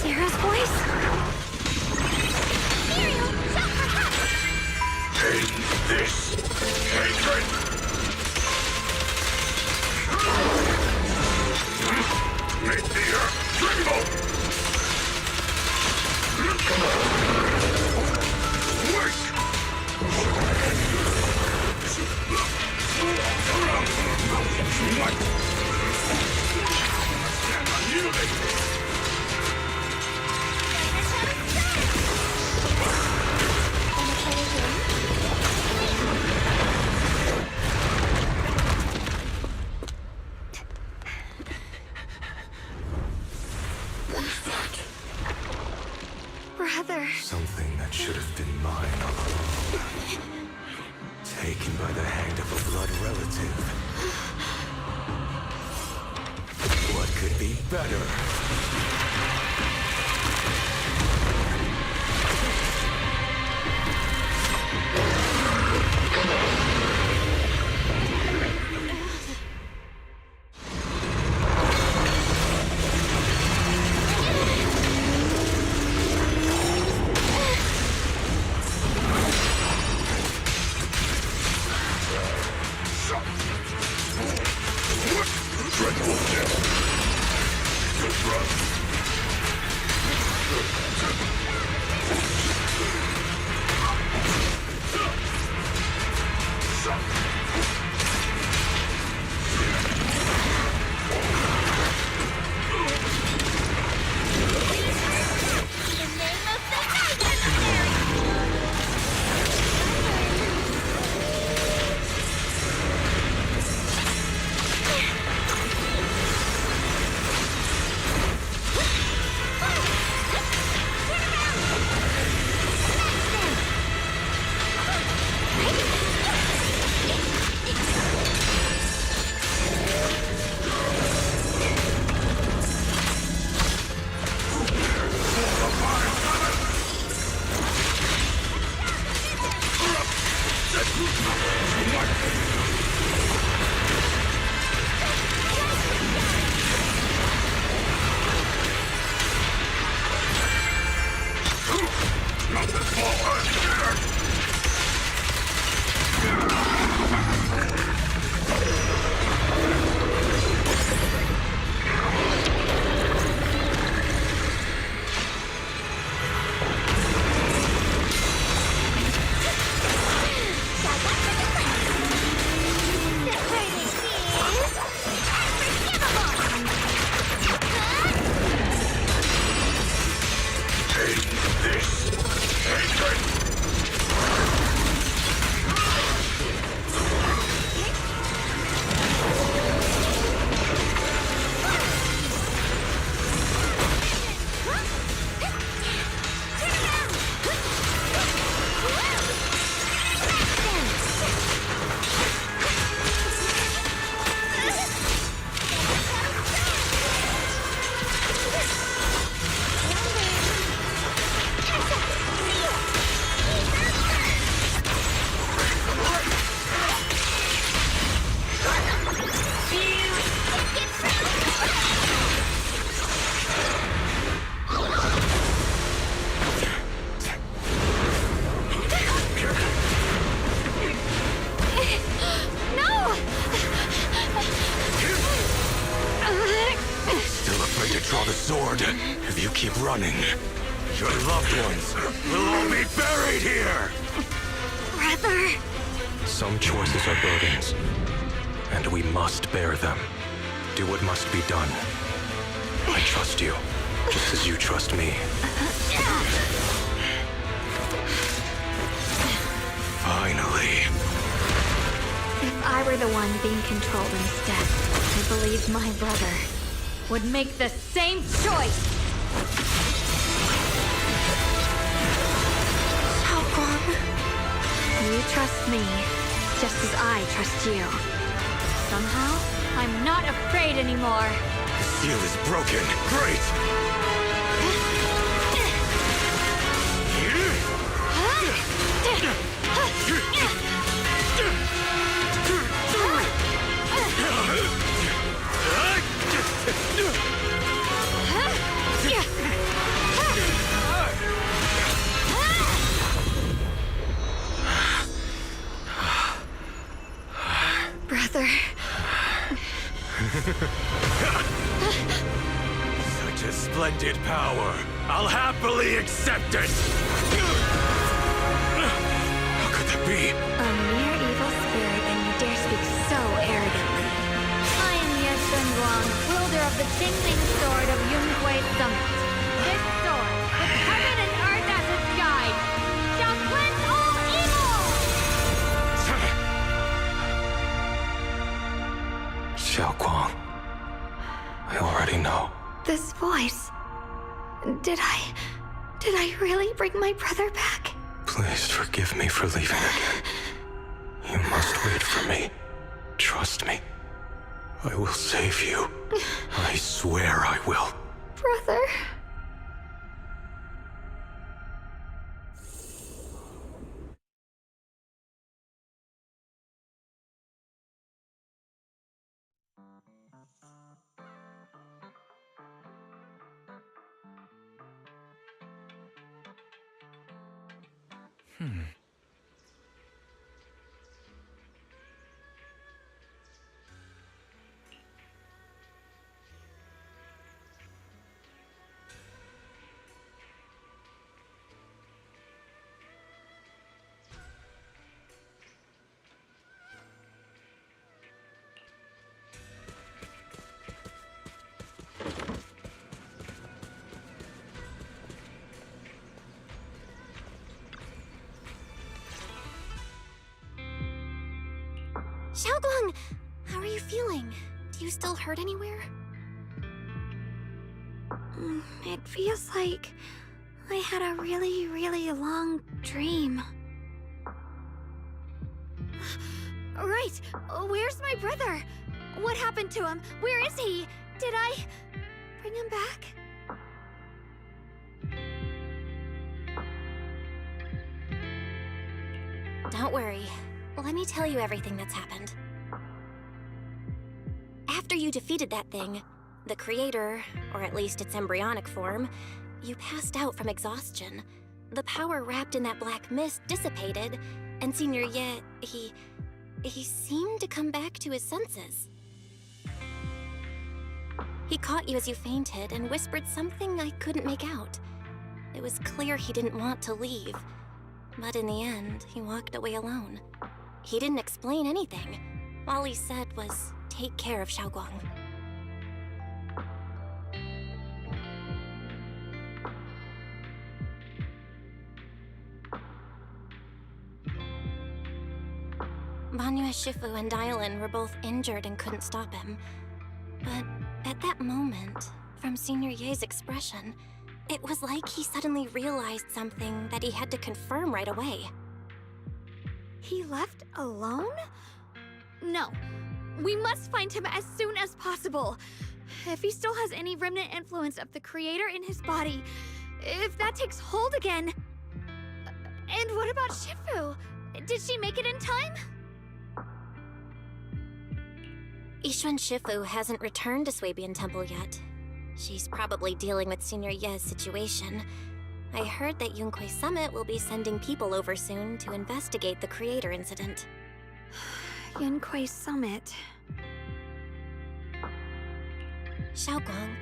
Sarah's voice? Take this hatred! Make the earth tremble! Brother. Something that should have been mine all along. Taken by the hand of a blood relative. What could be better? Dreadful death! If you keep running, your loved ones will all be buried here! Brother! Some choices are burdens, and we must bear them. Do what must be done. I trust you, just as you trust me. Finally. If I were the one being controlled instead, I believe my brother would make the same choice! Xiaoguang. You trust me, just as I trust you. Somehow, I'm not afraid anymore. The seal is broken. Great! splendid power. I'll happily accept it! How could that be? A mere evil spirit, and you dare speak so arrogantly. I am Ye Shenguang, wielder of the Qingling Sword of Yunhui Summit. This sword, with heaven and earth as its guide, shall cleanse all evil! Xiaoguang, I already know. This voice... Did I really bring my brother back? Please forgive me for leaving again. You must wait for me. Trust me. I will save you. I swear I will. Brother... Xiaoguang, how are you feeling? Do you still hurt anywhere? It feels like I had a really, really long dream. Right! Where's my brother? What happened to him? Where is he? Did I bring him back? Don't worry. Let me tell you everything that's happened. After you defeated that thing, the creator, or at least its embryonic form, you passed out from exhaustion. The power wrapped in that black mist dissipated, and Senior Ye, he seemed to come back to his senses. He caught you as you fainted and whispered something I couldn't make out. It was clear he didn't want to leave, but in the end, he walked away alone. He didn't explain anything. All he said was, take care of Xiaoguang. Banyue Shifu and Dylan were both injured and couldn't stop him. But at that moment, from Senior Ye's expression, it was like he suddenly realized something that he had to confirm right away. He left alone? No. We must find him as soon as possible. If he still has any remnant influence of the creator in his body, if that takes hold again... And what about Shifu? Did she make it in time? Yixuan Shifu hasn't returned to Swabian Temple yet. She's probably dealing with Senior Ye's situation. I heard that Yunhui Summit will be sending people over soon to investigate the creator incident. Yunhui Summit. Xiaoguang,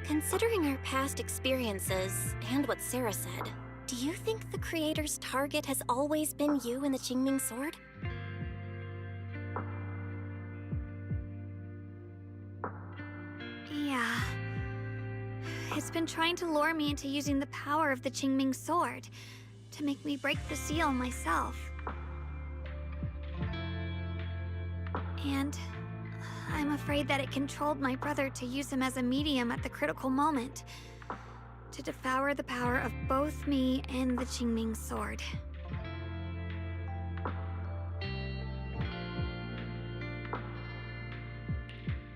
considering our past experiences and what Sarah said, do you think the creator's target has always been you and the Qingming Sword? Yeah. It's been trying to lure me into using the power of the Qingming Sword to make me break the seal myself. And I'm afraid that it controlled my brother to use him as a medium at the critical moment, to devour the power of both me and the Qingming Sword.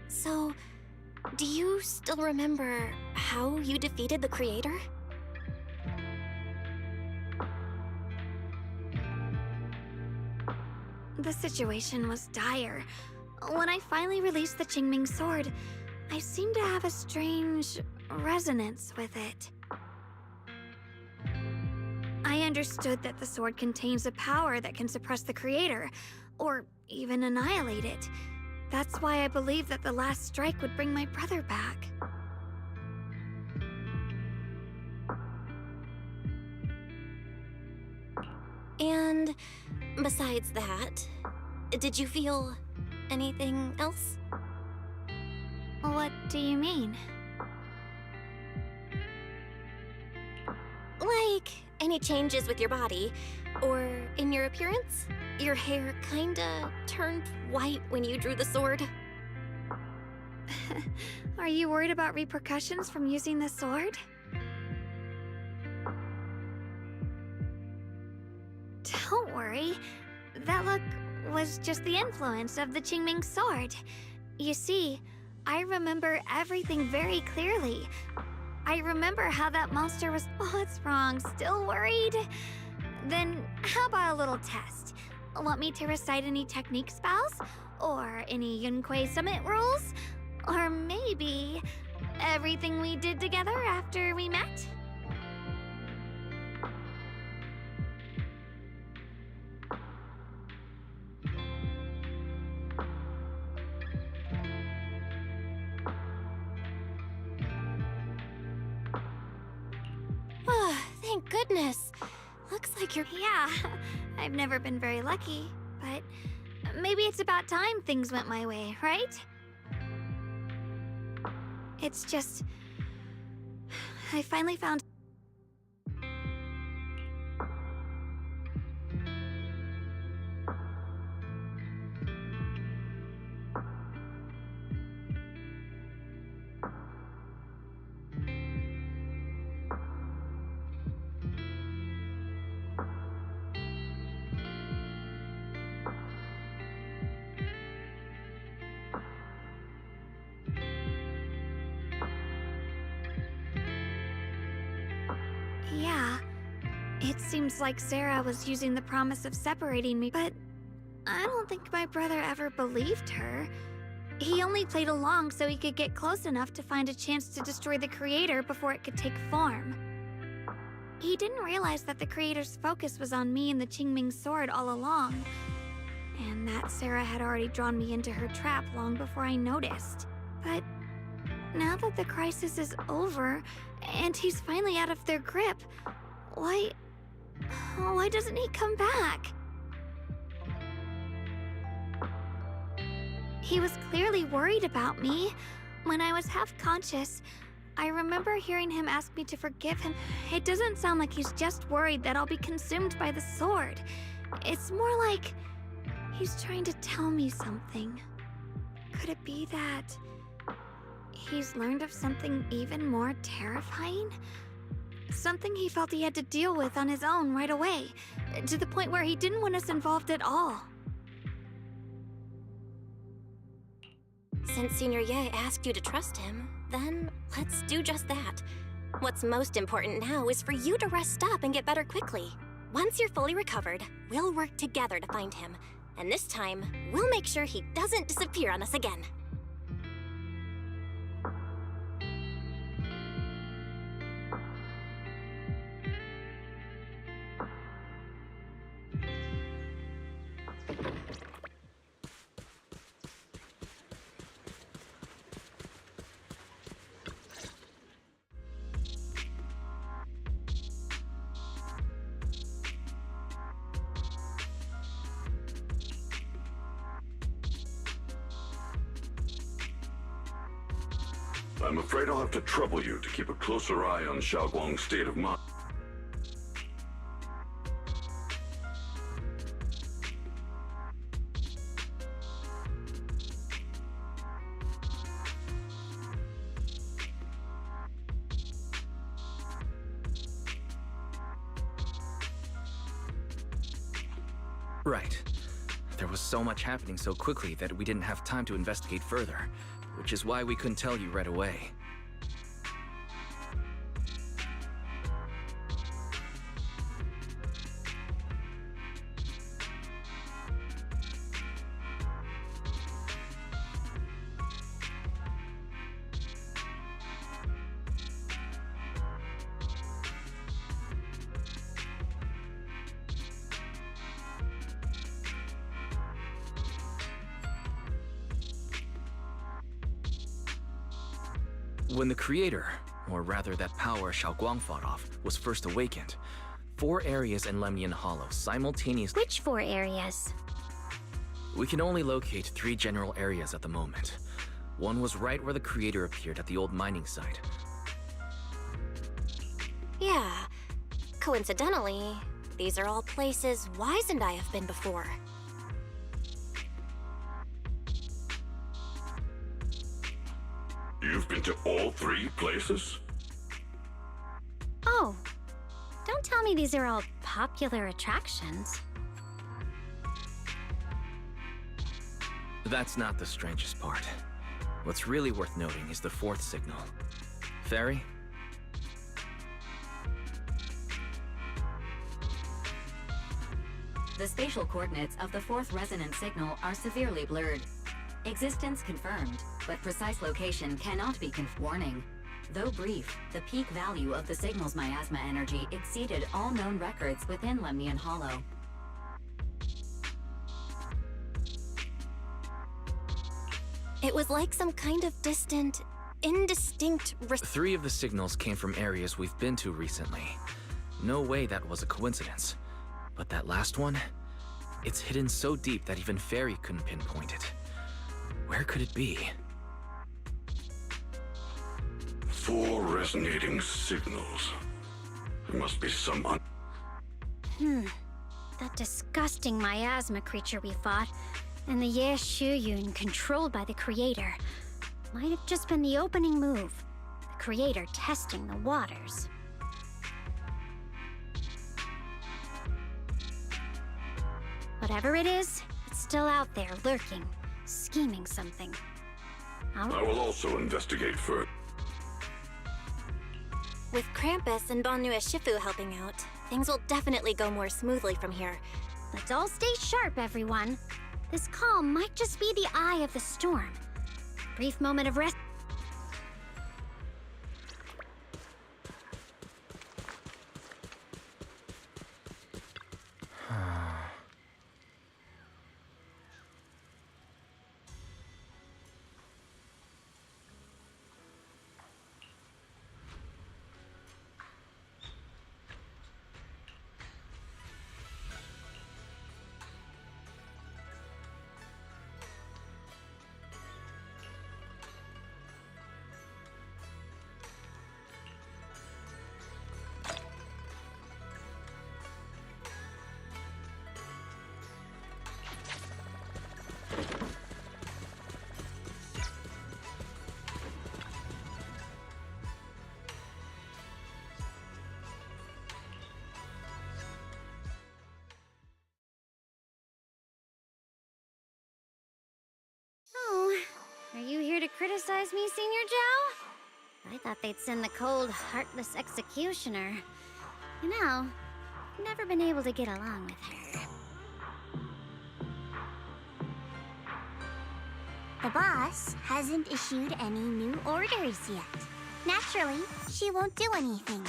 So, do you still remember how you defeated the creator? The situation was dire. When I finally released the Qingming Sword, I seemed to have a strange resonance with it. I understood that the sword contains a power that can suppress the creator, or even annihilate it. That's why I believed that the last strike would bring my brother back. And besides that, did you feel anything else? What do you mean? Like, any changes with your body, or in your appearance? Your hair kinda turned white when you drew the sword. Are you worried about repercussions from using the sword? Don't worry. That look was just the influence of the Qingming sword. You see, I remember everything very clearly. I remember how that monster was... What's wrong? Still worried? Then how about a little test? Want me to recite any technique spells? Or any Yunquei Summit rules? Or maybe everything we did together after we met? Thank goodness. Looks like you're... Yeah, I've never been very lucky, but maybe it's about time things went my way, right? It's just... I finally found... Yeah, it seems like Sarah was using the promise of separating me, but I don't think my brother ever believed her. He only played along so he could get close enough to find a chance to destroy the Creator before it could take form. He didn't realize that the Creator's focus was on me and the Qingming sword all along, and that Sarah had already drawn me into her trap long before I noticed. But now that the crisis is over, and he's finally out of their grip, why doesn't he come back? He was clearly worried about me. When I was half conscious, I remember hearing him ask me to forgive him. It doesn't sound like he's just worried that I'll be consumed by the sword. It's more like he's trying to tell me something. Could it be that he's learned of something even more terrifying? Something he felt he had to deal with on his own right away, to the point where he didn't want us involved at all. Since Senior Ye asked you to trust him, then let's do just that. What's most important now is for you to rest up and get better quickly. Once you're fully recovered, we'll work together to find him. And this time, we'll make sure he doesn't disappear on us again. I'm afraid I'll have to trouble you to keep a closer eye on Xiaoguang's state of mind. Right. There was so much happening so quickly that we didn't have time to investigate further, which is why we couldn't tell you right away. When the Creator, or rather that power Xiaoguang fought off, was first awakened, 4 areas in Lemnian Hollow simultaneously. Which 4 areas? We can only locate 3 general areas at the moment. One was right where the creator appeared at the old mining site. Yeah. Coincidentally, these are all places Wise and I have been before. You've been to all 3 places? Oh, don't tell me these are all popular attractions. That's not the strangest part. What's really worth noting is the 4th signal. Fairy? The spatial coordinates of the 4th resonant signal are severely blurred. Existence confirmed, but precise location cannot be Warning. Though brief, the peak value of the signal's miasma energy exceeded all known records within Lemnian Hollow. It was like some kind of distant, indistinct 3 of the signals came from areas we've been to recently. No way that was a coincidence. But that last one? It's hidden so deep that even Fairy couldn't pinpoint it. Where could it be? 4 resonating signals. There must be some That disgusting miasma creature we fought, and the Ye Shuyun controlled by the Creator, might have just been the opening move. The Creator testing the waters. Whatever it is, it's still out there, lurking, scheming something. I will also investigate further. With Krampus and Banue Shifu helping out, things will definitely go more smoothly from here. Let's all stay sharp, everyone. This calm might just be the eye of the storm. Brief moment of rest. Oh, are you here to criticize me, Senior Joe? I thought they'd send the cold, heartless executioner. You know, I've never been able to get along with her. The boss hasn't issued any new orders yet. Naturally, she won't do anything.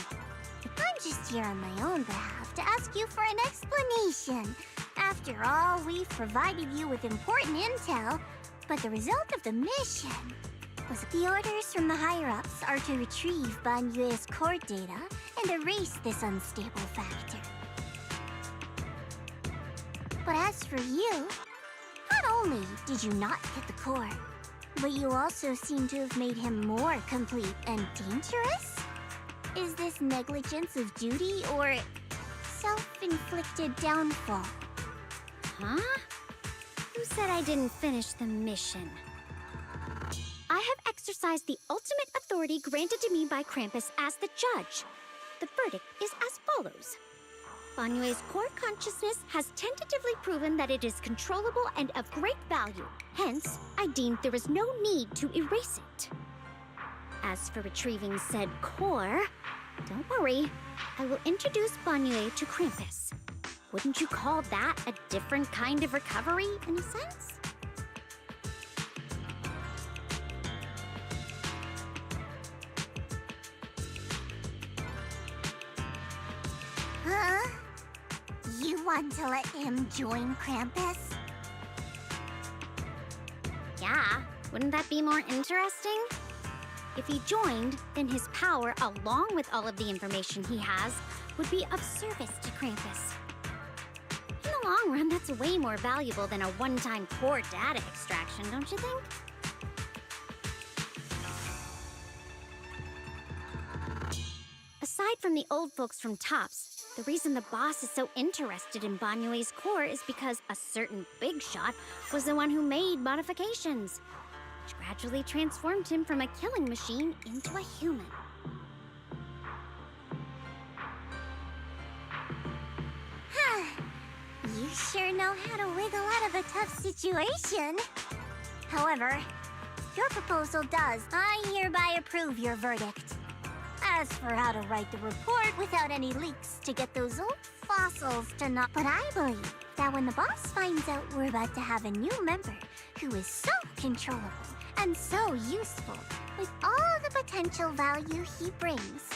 I'm just here on my own behalf to ask you for an explanation. After all, we've provided you with important intel, but the result of the mission was the orders from the higher-ups are to retrieve Banyue's core data and erase this unstable factor. But as for you, not only did you not get the core, but you also seem to have made him more complete and dangerous? Is this negligence of duty or self-inflicted downfall? Huh? Who said I didn't finish the mission? I have exercised the ultimate authority granted to me by Krampus as the judge. The verdict is as follows. Banyue's core consciousness has tentatively proven that it is controllable and of great value. Hence, I deemed there is no need to erase it. As for retrieving said core, don't worry. I will introduce Banyue to Krampus. Wouldn't you call that a different kind of recovery, in a sense? Huh? You want to let him join Krampus? Yeah, wouldn't that be more interesting? If he joined, then his power, along with all of the information he has, would be of service to Krampus. In the long run, that's way more valuable than a one-time core data extraction, don't you think? Aside from the old folks from Tops, the reason the boss is so interested in Banyue's core is because a certain big shot was the one who made modifications, which gradually transformed him from a killing machine into a human. You sure know how to wiggle out of a tough situation. However, your proposal does. I hereby approve your verdict. As for how to write the report without any leaks to get those old fossils to not... But I believe that when the boss finds out we're about to have a new member who is so controllable and so useful with all the potential value he brings,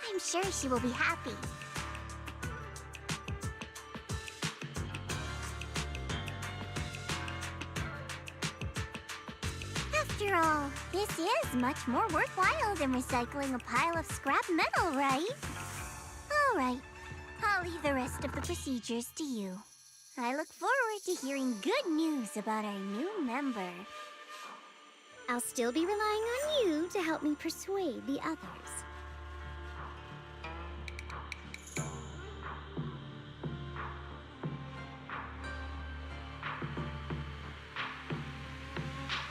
I'm sure she will be happy. After all, this is much more worthwhile than recycling a pile of scrap metal, right? All right, I'll leave the rest of the procedures to you. I look forward to hearing good news about our new member. I'll still be relying on you to help me persuade the others.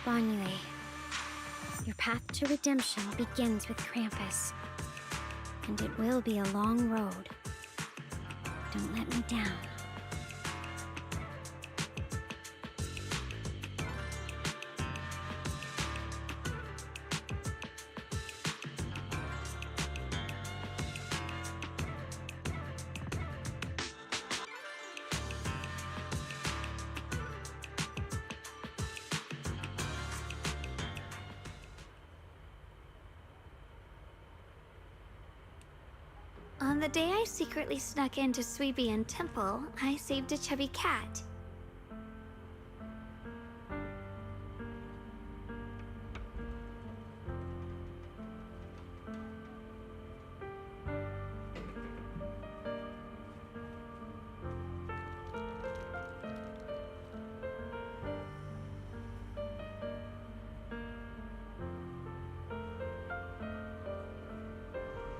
Banyue, your path to redemption begins with Krampus. And it will be a long road. Don't let me down. On the day I secretly snuck into Suibian Temple, I saved a chubby cat.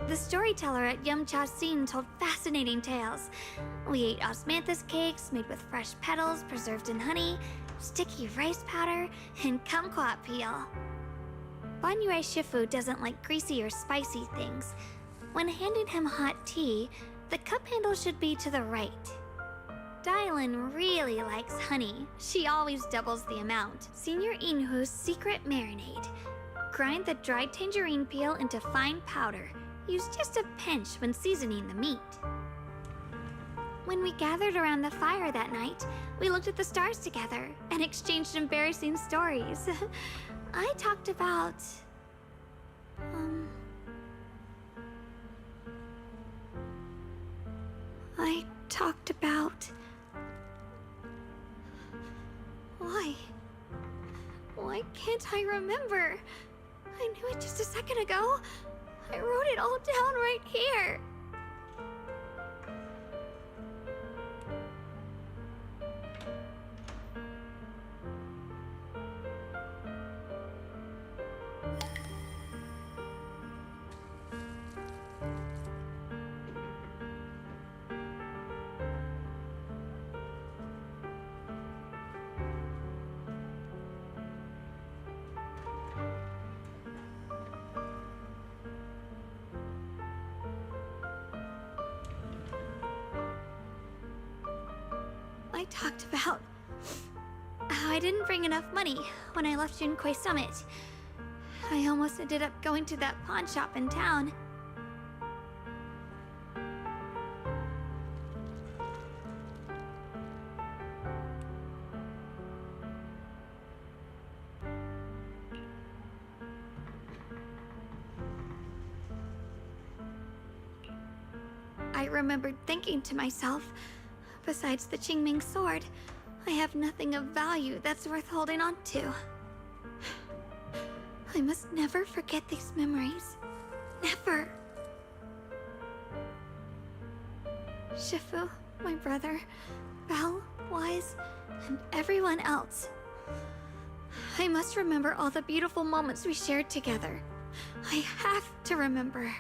The storyteller at Yumcha Scene told fascinating tales. We ate osmanthus cakes made with fresh petals preserved in honey, sticky rice powder, and kumquat peel. Banyue Shifu doesn't like greasy or spicy things. When handing him hot tea, the cup handle should be to the right. Dylan really likes honey. She always doubles the amount. Senior Inhu's secret marinade. Grind the dried tangerine peel into fine powder. Use just a pinch when seasoning the meat. When we gathered around the fire that night, we looked at the stars together and exchanged embarrassing stories. I talked about... I talked about... Why can't I remember? I knew it just a second ago. I wrote it all down right here. I talked about how I didn't bring enough money when I left Junkoi Summit. I almost ended up going to that pawn shop in town. I remembered thinking to myself, besides the Qingming sword, I have nothing of value that's worth holding on to. I must never forget these memories. Never. Shifu, my brother, Belle, Wise, and everyone else. I must remember all the beautiful moments we shared together. I have to remember.